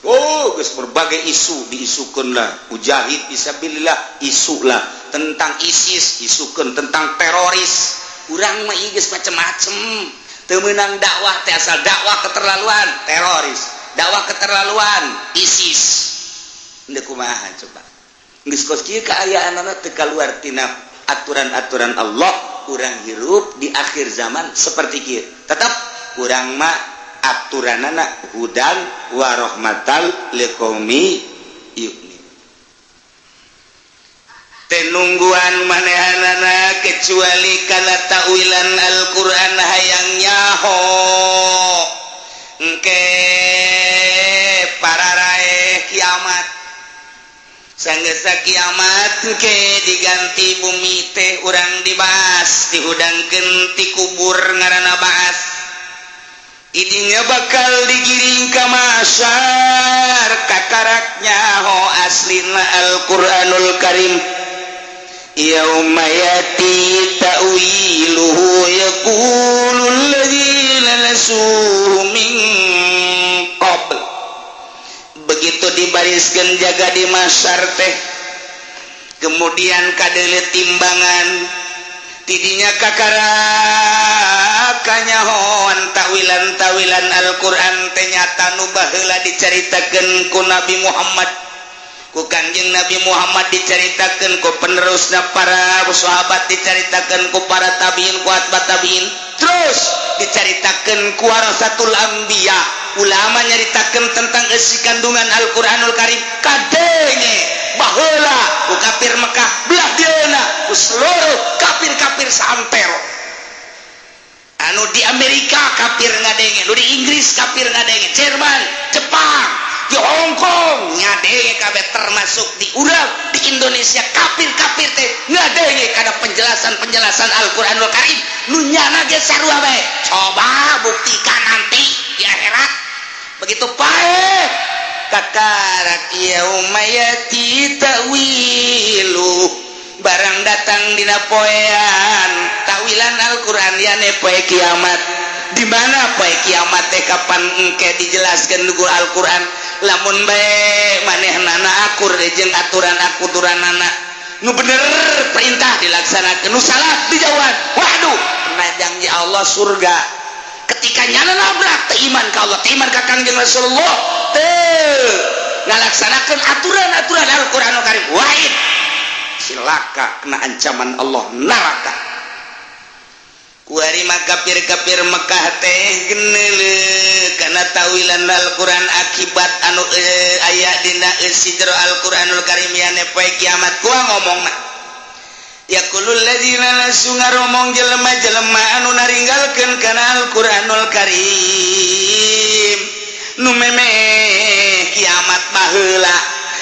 geus berbagai isu diisukeun lah mujahid fisabilillah isu lah tentang ISIS isukeun tentang teroris urang mah ieu geus macem-macem teu meunang dakwah teh asal dakwah keterlaluan teroris dakwah keterlaluan ISIS henteu kumaha coba geus kos kieu kaayaanna teu kaluar tina aturan-aturan Allah urang hirup di akhir zaman seperti kieu tetap urang mah aturanana hudan wa rahmatal liqaumi yu'min tenungguan manehanana kecuali kana ta'wilan Al-Qur'an hayang nyaho engke pararae kiamat sanggeus kiamat engke diganti bumi teh urang dibahas dihudangkeun ti kubur ngaranna baas idinya bakal digiring ka mahsyar kakaraknya ho aslina Al-Qur'anul Karim yauma yati ta'wiluhu yaqulul ladzina nasuhu min qabl begitu dibariskeun jaga di mahsyar teh kemudian kadeuleu timbangan tidinya kakarakanya hoan tawilan Al-Qur'an teh nyata nu baheula dicaritakeun ku Nabi Muhammad ku Kangjeng Nabi Muhammad dicaritakeun ku penerusna para sahabat dicaritakeun ku para tabiin ku atba tabiin terus dicaritakeun ku warasatul anbiya ulama nyaritakeun tentang isi kandungan Al-Qur'anul Karim kadenge baheula ku kafir Mekah belah dieuna ku seluruh kafir-kafir saantero anu di Amerika kafir ngadenge nu di Inggris kafir ngadenge Jerman Jepang di Hong Kong ngadenge kabeh termasuk di urang di Indonesia kafir-kafir teh ngadenge kana penjelasan Al-Qur'anul Karim nu nyana ge sarua bae coba buktikan nanti di akhirat begitu pae kakarak yauma yati ta'wilu barang datang dina poean tawilan Al-Qur'an yane poe kiamat di mana poe kiamat teh kapan engke dijelaskeun ku Al-Qur'an lamun bae manehnana akur jeung aturan-aturanana nu bener perintah dilaksanakeun nu salah dijauhan waduh pernah janji Allah surga ketika nyana nabrak teh iman ka Allah teh iman ka Kangjeng Rasulullah teh ngalaksanakeun aturan-aturan Al-Qur'anul Karim wahid silaka kena ancaman Allah neraka kuari kafir-kafir Mekah teh geneuleuh kana tawilan Al-Qur'an akibat anu aya dina sidra Al-Qur'anul Karim yane poe kiamat kua ngomongna yaqulul ladzina lasu ngaromong jelema-jelema anu naringgalkeun kana Al-Qur'anul Karim nu memeh kiamat baheula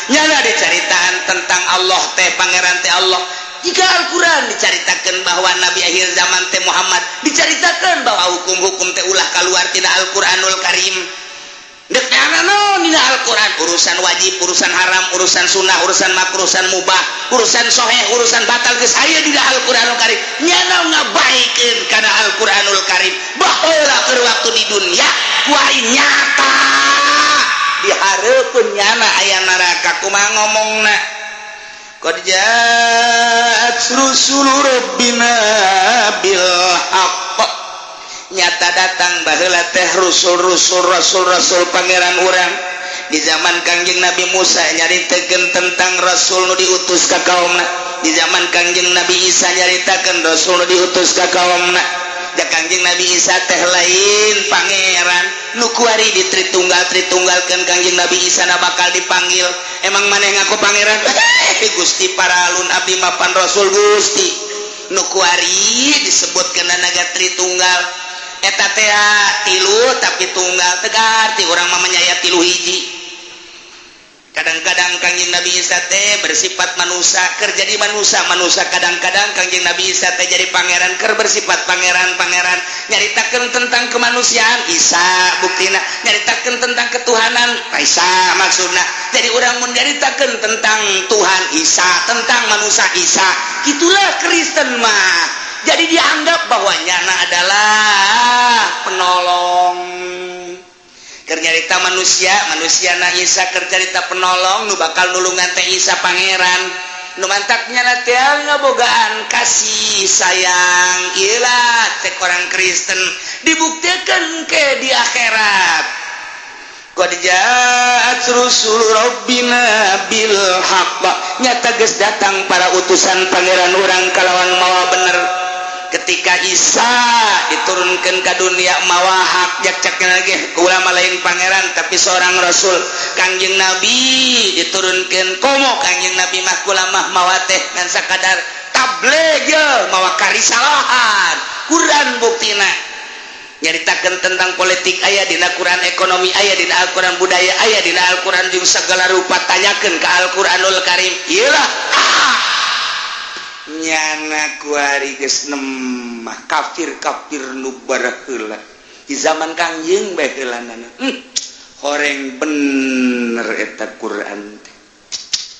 nyana dicaritaan tentang Allah teh pangeran teh Allah jika Al-Quran diceritakan bahwa Nabi akhir zaman teh Muhammad diceritakan bahwa hukum-hukum teh ulah keluar tina Al-Quranul Karim dek naon dina Al-Quran urusan wajib urusan haram urusan sunnah urusan makruh urusan mubah urusan soheh urusan batal geus aya dina Al-Quranul Karim nyana ngabaikeun kana Al-Quranul Karim baheula keur waktu di dunia kuain nyata dihareupeun nyana aya neraka kumaha ngomongna qad ja'at rusul rabbina bil haqq nyata datang baheula teh rasul pangeran urang di zaman Kangjeng Nabi Musa nyaritakeun tentang rasul nu diutus ka kaumna di zaman Kangjeng Nabi Isa nyaritakeun rasul nu diutus ka kaumna ja Kangjeng Nabi Isa teh lain pangeran nu kuari ditritunggalkan Kangjeng Nabi Isa na bakal dipanggil emang maneh ngaku pangeran Gusti Paralun abdi mapan Rasul Gusti nu kuari disebutkeun naga Tritunggal eta teh tilu tapi tunggal tegarti urang mah nyaya tilu hiji. Kadang-kadang Kangjeng Nabi Isa teh bersifat manusia keur jadi manusia kadang-kadang Kangjeng Nabi Isa teh jadi pangeran keur bersifat pangeran nyaritakeun tentang kemanusiaan Isa buktina nyaritakeun tentang ketuhanan Isa maksudna jadi urang mun nyaritakeun tentang Tuhan Isa tentang manusia Isa gitulah Kristen mah jadi dianggap bahwa nyana adalah penolong kerjarita manusia na Isa kerjarita penolong nu bakal nulungan teh Isa pangeran nu mantaknya na teh ngabogaan kasih sayang ilah teh orang Kristen dibuktikan ke di akhirat qad ja'at rusul rabbina bil haqq nyata geus datang para utusan pangeran urang kalawan mawa bener ketika Isa diturunkan ke dunia mawa hak jak-jakna lagi ulama lain pangeran tapi seorang rasul Kangjeng Nabi diturunkan komo Kangjeng Nabi mah ulama mawa teh ngan sakadar tabligh mawa karisalahan Quran buktina nyaritakeun tentang politik aya dina Quran ekonomi aya dina Al-Quran budaya aya dina Al-Quran jeung segala rupa tanyakeun ka Al-Quranul Karim iyalah nyana kuari geus nemah kafir nu baraheula di zaman Kangjeng bae heulanana horeng bener eta Quran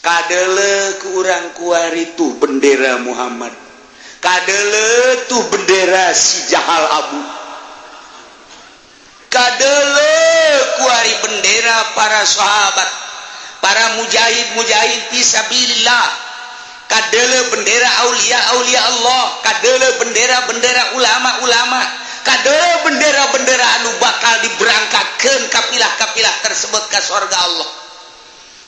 kadeuleu ku urang kuari tuh bendera Muhammad kadeuleu tuh bendera si Jahal Abu kadeuleu kuari bendera para sahabat para mujahid fisabilillah kadeuleu bendera aulia Allah kadeuleu bendera ulama kadeuleu bendera anu bakal diberangkatkeun kapilah-kapilah tersebut ka surga Allah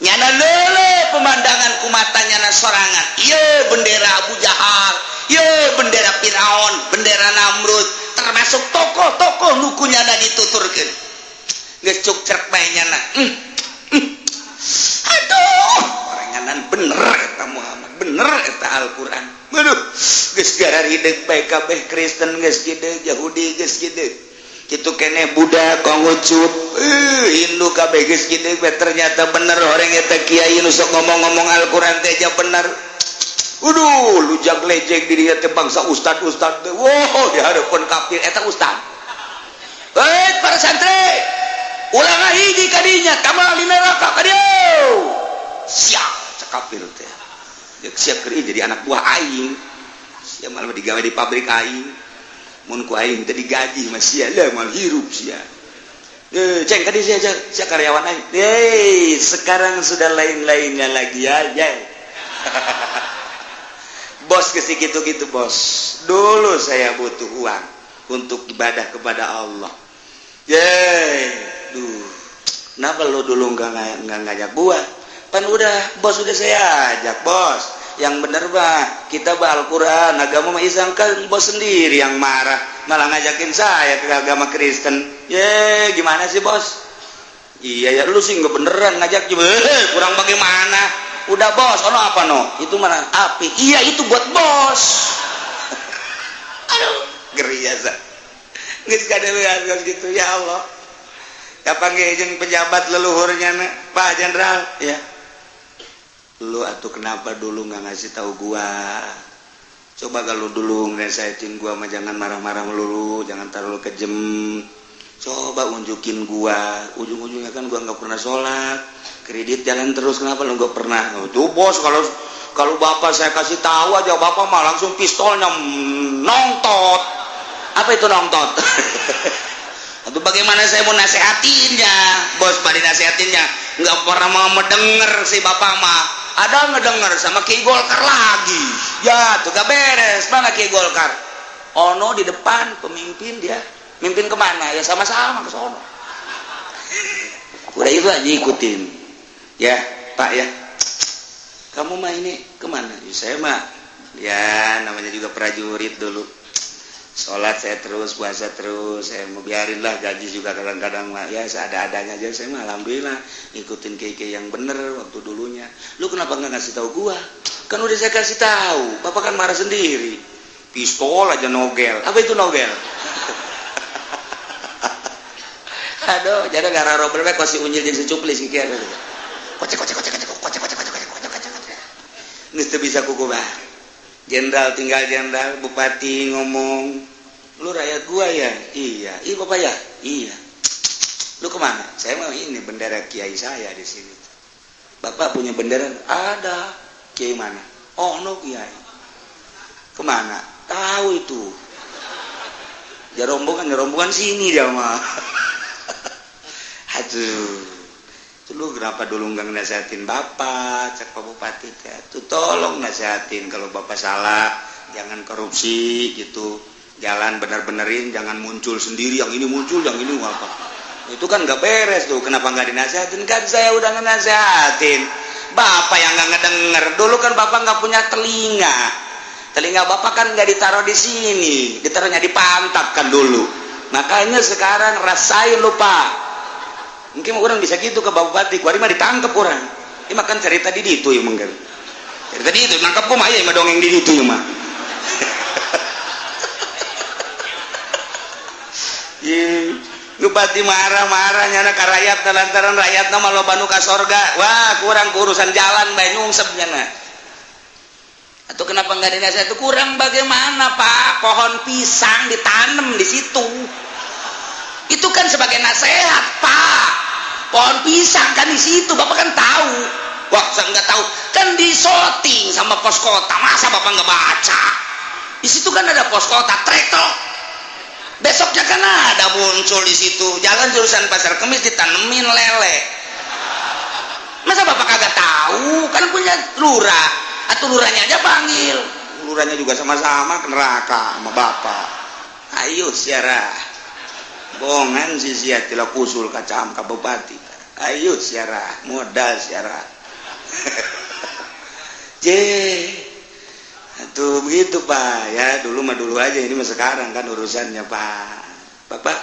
nyana leuleuh pemandangan ku mata nyana sorangan ieu bendera Abu Jahal ieu bendera Firaun bendera Namrud termasuk tokoh-tokoh nu kunyana dituturkeun geus cuk cerek bae nyana aduh oranganan bener eta Muhammad bener eta Al-Quran aduh geus gararideg bae kabeh Kristen geus gede Yahudi geus gede kitu keneh Buddha Konghucu Hindu kabeh geus gede ternyata bener horeng eta kiai nu sok ngomong-ngomong Al-Quran teh ja bener lujag lejeg diri teh bangsa ustad teh wow di hadapan kafir eta ustad para santri ulang hiji kadinya tamal di neraka kadieu siap cakapir teh siap kerja jadi anak buah aing siap malah digawe di pabrik aing mun ku aing teh digaji masih ada mal hirup sia ceng tadi sia karyawan aing sekarang sudah lain-lainnya lagi ya bos geus kitu-kitu bos dulu saya butuh uang untuk ibadah kepada Allah kenapa lo dulu nggak ngajak buah pan udah bos udah saya ajak bos yang bener bah kita bah Al-Quran agama mah Islam kan bos sendiri yang marah malah ngajakin saya ke agama Kristen gimana sih bos iya ya lu sih nggak beneran ngajak juga kurang bagaimana udah bos ono apa no itu mana api iya itu buat bos aduh geri ya sa nggak ada gitu ya Allah kapan jeung pejabat leluhurnya Pak Jenderal ya lu atuh kenapa dulu nggak ngasih tahu gua coba kalau dulu nasihatin gua mah jangan marah-marah melulu jangan terlalu kejem coba unjukin gua ujung-ujungnya kan gua nggak pernah sholat kredit jalan terus kenapa lu nggak pernah tuh bos kalau bapak saya kasih tahu aja bapak mah langsung pistolnya nongtot apa itu nongtot atau bagaimana saya mau nasehatinnya bos pada nasehatinnya nggak pernah mau mendengar si bapak mah ada ngedenger sama Ki Golkar lagi ya tuh gak beres mana Ki Golkar ono di depan pemimpin dia mimpin kemana ya sama-sama ke sono udah itu aja ikutin ya Pak ya kamu mah ini kemana ya, saya mah ya namanya juga prajurit dulu sholat saya terus, puasa terus, saya mau biarinlah gaji juga kadang-kadang ya seada-adanya aja. Saya mah alhamdulillah ngikutin KK yang bener waktu dulunya. Lu kenapa nggak ngasih tahu gua? Kan udah saya kasih tahu, bapak kan marah sendiri. Pistol aja nogel, apa itu nogel? Aduh, jadi gara robel kok si unyil jeung secuplis kieu. Kocek. Nggak bisa kuku bah. Jenderal tinggal jenderal, bupati ngomong, lu rakyat gua ya? Iya bapak ya? Iya. Lu kemana? Saya mau ini bendera kiai saya di sini. Bapak punya bendera? Ada. Kiai mana? Oh no kiai. Kemana? Tahu itu. Ya rombongan sini dia mah. Aduh. Lu kenapa dulu nggak nasihatin bapak, cek Pak Bupati tuh tolong nasihatin kalau bapak salah, jangan korupsi gitu, jalan bener-benerin, jangan muncul sendiri, yang ini muncul, yang ini apa, itu kan nggak beres tuh, kenapa nggak dinasihatin? Kan saya udah nasihatin, bapak yang nggak ngedenger, dulu kan bapak nggak punya telinga bapak kan nggak ditaruh di sini, ditaruhnya di pantat kan dulu, makanya sekarang rasain lupa. Mungkin orang bisa gitu ke Bupati, kuari mah ditangkap orang. Ini makan cerita di ditu yang mengger. Cerita di itu, nangkap gua mah ya mah dongeng di ditu yang mah. Bupati marah-marah nyana ka rakyat lantaran rakyatna mah loba nu ka sorga. Wah, kurang urusan jalan bae nyungsep nyana. Atau kenapa enggak dinasihat itu kurang bagaimana, Pak? Pohon pisang ditanam di situ. Itu kan sebagai nasihat, Pak. Pohon pisang kan di situ, Bapak kan tahu. Wah, saya nggak tahu. Kan di shooting sama pos kota. Masa Bapak nggak baca? Di situ kan ada pos kota, trektor. Besoknya kan ada muncul di situ. Jalan jurusan Pasar Kemis ditanemin lele. Masa Bapak kagak tahu? Kan punya lurah. Atau lurahnya aja panggil. Lurahnya juga sama-sama ke neraka sama Bapak. Ayo siarah. Bongan si siatilah kusul kacam ka bupati. Ayo siarah, modal siarah. Tuh begitu Pak ya, dulu mah dulu aja, ini mah sekarang kan urusannya Pak. Bapak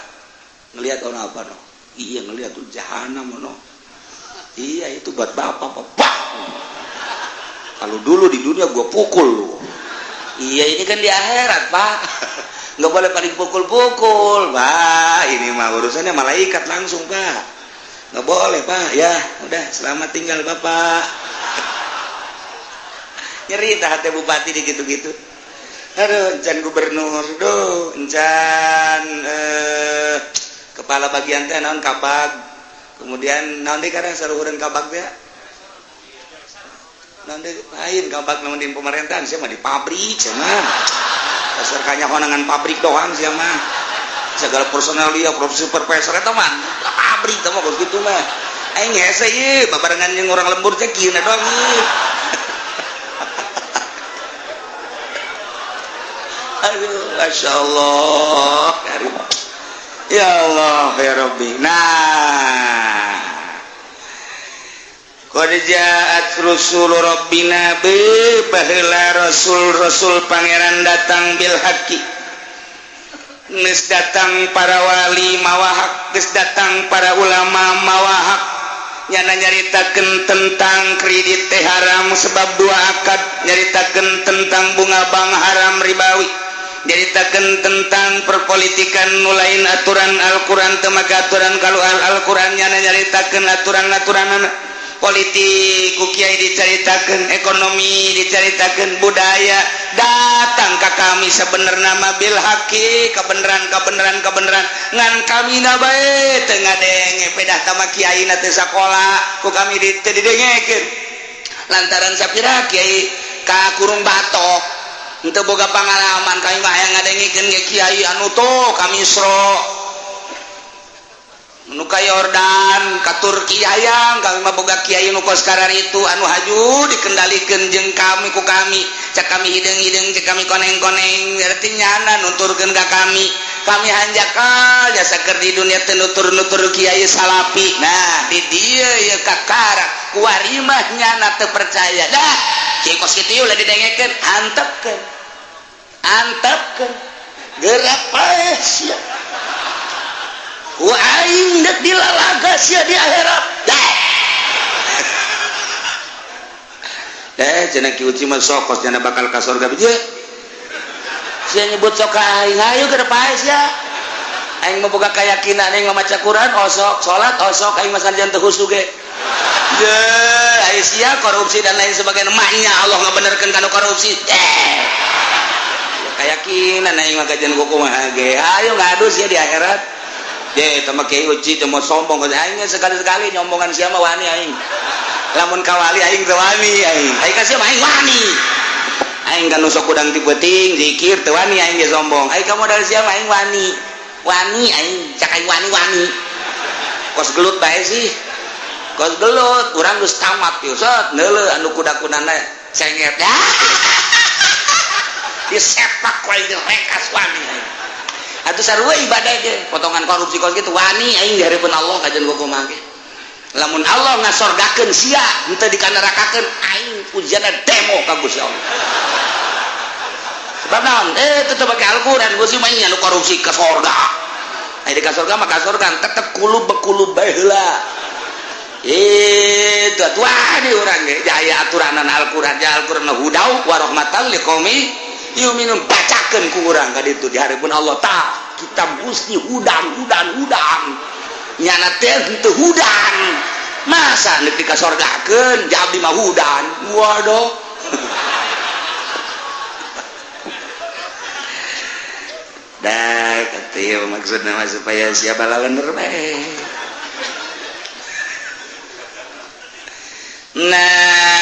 ngelihat orang apa no? Iya ngelihat tuh jahanam no. Iya itu buat Bapak Pak. Kalau dulu di dunia gua pukul lu. Iya ini kan di akhirat Pak. Nggak boleh paling pukul-pukul, Pak. Ini mah urusannya malaikat langsung, Pak. Nggak boleh, Pak. Ya, udah selamat tinggal, Bapak. Nyeri dah hati bupati di gitu-gitu. Aduh, encan gubernur, encan kepala bagian teh naon kabag. Kemudian naon deui kadang saluhureun kabag teh. Naon deui lain kabag namun di pemerintahan, sia mah di pabrik, sia mah. Dasar kanya honangan pabrik doang sih mah. Segala personal dia supervisor eta mah pabrik teh mah gitu mah. Aing hese ieu babarengan jeung urang lembur teh kieu na doang ieu. Aduh, masyaallah. Ya Allah ya Rabbi. Nah. Qad ja'at rusul rabbina bi baheula rasul pangeran datang bil haqqi. Geus datang para wali mawa hak, geus datang para ulama mawa hak. Nyana nyaritakeun tentang kredit teh haram sebab dua akad, nyaritakeun tentang bunga bank haram ribawi, nyaritakeun tentang perpolitikan nu lain aturan Al-Qur'an teu make aturan kalau Al-Qur'an nyana nyaritakeun aturan-aturanna. Politik ku kiai diceritakan, ekonomi diceritakan, budaya datang ke kami sebenarnya mah bil haqi, kebenaran ngan kami na bae teu ngadenge pedah tama kiai na teu sakola ku kami didengekeun lantaran sapira kiai ka kurung batok henteu boga pangalaman kami mah hayang ngadengikeun ge kiai anu tuh kami isro nuka Yordan ka Turki hayang kami mah boga kiai nu sekarang itu anu haju dikendalikeun jeung kami ku kami cek kami hideung-hideung cek kami koneng-koneng berarti nyana nuturkeun ka kami hanjakal jasa keur di dunia teu nutur-nutur kiai salapi. Nah di dieu ieu kakara kuari mah nyana teu percaya dah kiai kos kitu ulah didengekeun antepkeun gerak pae sia ku aing dek dilalaga sia di akhirat cenah ki uci mah sokos cenah bakal ka surga beje sia nyebut sok aing hayu geura pae sia aing mah boga kayakinan aing maca Quran osok salat osok aing mah sanjan teu husu ge ye aya sia korupsi dan lain sebagainya mahnya Allah ngabenerkeun kana korupsi keyakinan aing mah kajian kumaha ge hayu ngadu sia di akhirat ye teh mah kieu uci teh mau sombong aing sekali-sekali nyombongan sia mah wani aing lamun kawali aing teu wani aing ka sia mah aing wani aing kan sok udang ti peuting zikir teu wani aing ge sombong aing ka modal sia mah aing wani aing cak aing wani kos gelut bae sih kos gelut urang geus tamat ieu set neuleuh anu kuda-kudana cenget disepak ku aing rekas wani atuh sarua ibadah ge potongan korupsi kos kitu wani aing di hareupeun Allah kajian kumaha ge lamun Allah ngasorgakeun sia henteu dikanarakakeun aing pujianna demo ka Gusti Allah sebab naon tetep make Al-Qur'an Gusti mah anu korupsi ka surga di ka surga mah ka surga tetep kulub bae heula itu atuh urang ge jaya aturanan Al-Qur'an ja Al-Qur'an hudau wa rahmatan liqaumi yu'minun bacakeun ku urang ka ditu di hareupeun Allah ta kitab Gusti hudan nyana teh henteu hudan masa nepi ka sorgakeun jadi mah hudan waduh dah kata maksudna mah supaya siapa lawan bae nah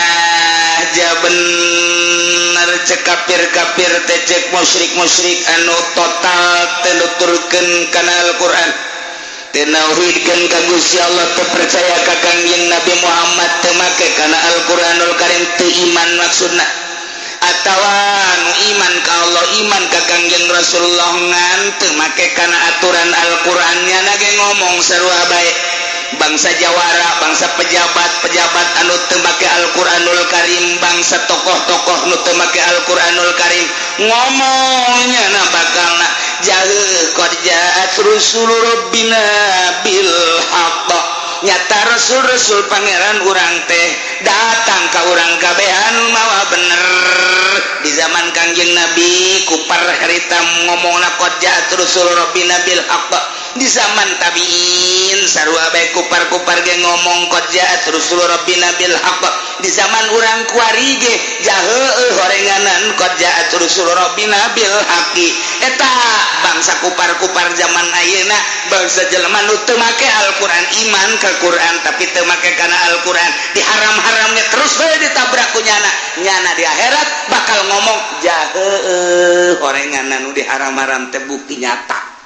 bener cek kafir teh cek musyrik anu total teu nuturkeun kana Al-Qur'an tenauhidkeun ka Gusti Allah teu percaya ka Kangjeng Nabi Muhammad teu make kana Al-Qur'anul Karim teu iman maksudna atawa nu iman ka Allah iman ka Kangjeng Rasulullah ngan teu make kana aturan Al-Qur'an nya ge ngomong sarua bae bangsa jawara bangsa pejabat anu teu make Al-Qur'anul Karim bangsa tokoh-tokoh nu teu make Al-Qur'anul Karim ngomongnya na bakalna jauh qad ja'at rusul rabbina bil haqq nyata rasul pangeran urang teh datang ka urang kabehan mawa bener di zaman Kangjeng Nabi kupar harita ngomongna qad ja'at rusul rabbina bil haqq di zaman tabiin sarua bae kupar-kupar ge ngomong qad ja'at rusul rabbina bil haqq di zaman urang kuari ge jaheueuh horenganan qad ja'at rusul rabbina bil haqqi eta bangsa kupar-kupar zaman ayeuna bangsa jelema nu teu make Al-Qur'an iman ka Qur'an tapi teu make kana Al-Qur'an diharam-haramnya terus bae ditabrak ku nyana di akhirat bakal ngomong jaheueuh horenganan nu diharam-haram teh bukti nyata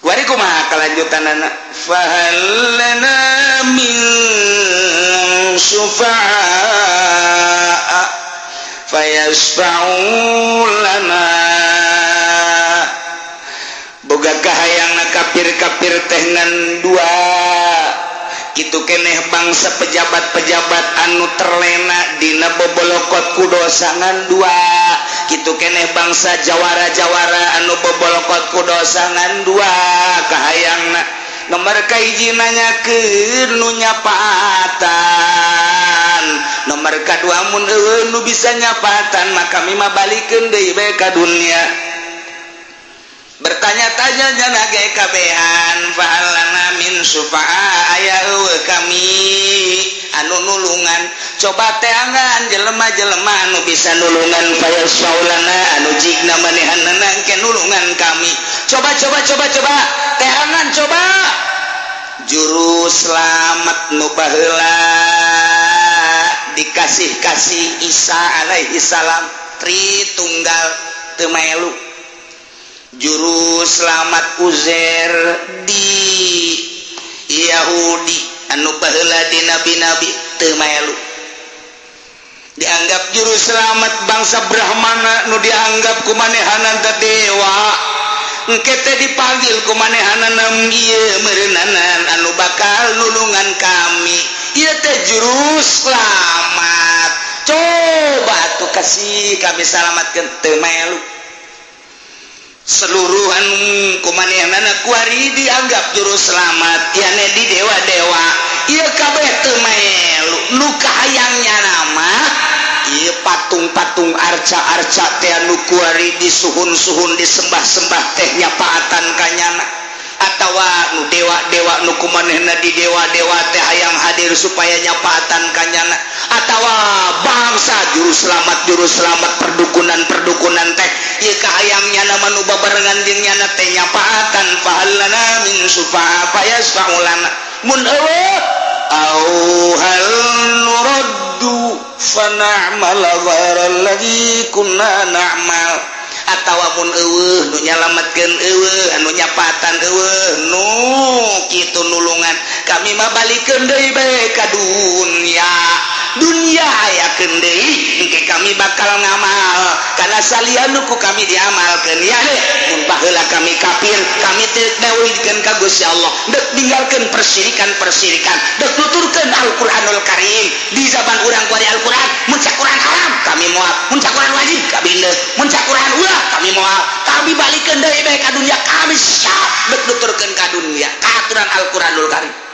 kuari kumaha kalanjutanana fahallana min syufa'a fayasfa'u lana boga kahayangna kafir-kafir teh ngan dua kitu keneh bangsa pejabat-pejabat anu terlena dina bobolokot ku dosa ngan dua kitu keneh bangsa jawara-jawara anu bobolokot ku dosa ngan dua kahayangna nomor kahiji nanyakeun nu nyapaatan nomor kadua mun eueun nu bisa nyapaatan maka kami mah balikeun deui bae ka dunya bertanya-tanya jana ge kabehan fa'alana min syufa'a aya eueuh kami anu nulungan coba teh angan jelema-jelema anu bisa nulungan fayasaulana anu jigna manehanna ke nulungan kami coba teh angan coba juru selamat nu baheula dikasih-kasih Isa alaihi salam Tritunggal teu melu juru selamat Uzair di Yahudi anu baheula di nabi-nabi teu melu dianggap juru selamat bangsa Brahmana nu dianggap kumanehanan teh dewa engke teh dipanggil kumanehanan ieu meureunanan anu bakal nulungan kami ieu teh juru selamat coba tuh kasih kami selamatkeun teu melu seluruhan kumanehna kuari dianggap juru selamat yana di dewa-dewa ieu kabeh teu melu nu kahayangnya nama ieu patung-patung arca-arca teh anu kuari disuhun-suhun disembah-sembah teh nyapaatan kanyana atawa nu dewa-dewa nu kumanehna di dewa-dewa teh hayang hadir supaya nyapaatan kanyana atawa bangsa juru selamat perdukunan teh ieu kahayangnya nama nu babarengan jeung nyana teh nyapaatan pahalana min sufa fayasfaulana mun eueuh au hal nuraddu fana'mal ghairal ladzi kunna na'mal atawa mun eueuh nu nyalametkeun eueuh anu nyapatan eueuh nu kitu nulungan kami mah balikeun deui bae ka dunya ayakeun deui engke kami bakal ngamal kana salian ku kami diamalkeun ya deh mun baheula kami kafir kami teu dawuhkeun ka Gusti Allah deuk ninggalkeun persirikan deuk nuturkeun Al-Qur'anul Karim di zaman urang kuari Al-Qur'an mun cak Qur'an haram kami moal mun cak Qur'an wajib kami deuk mun cak Qur'an ulah kami moal kami balikeun deui bae ka dunya kami siap deuk nuturkeun ka dunya ka aturan Al-Qur'anul Karim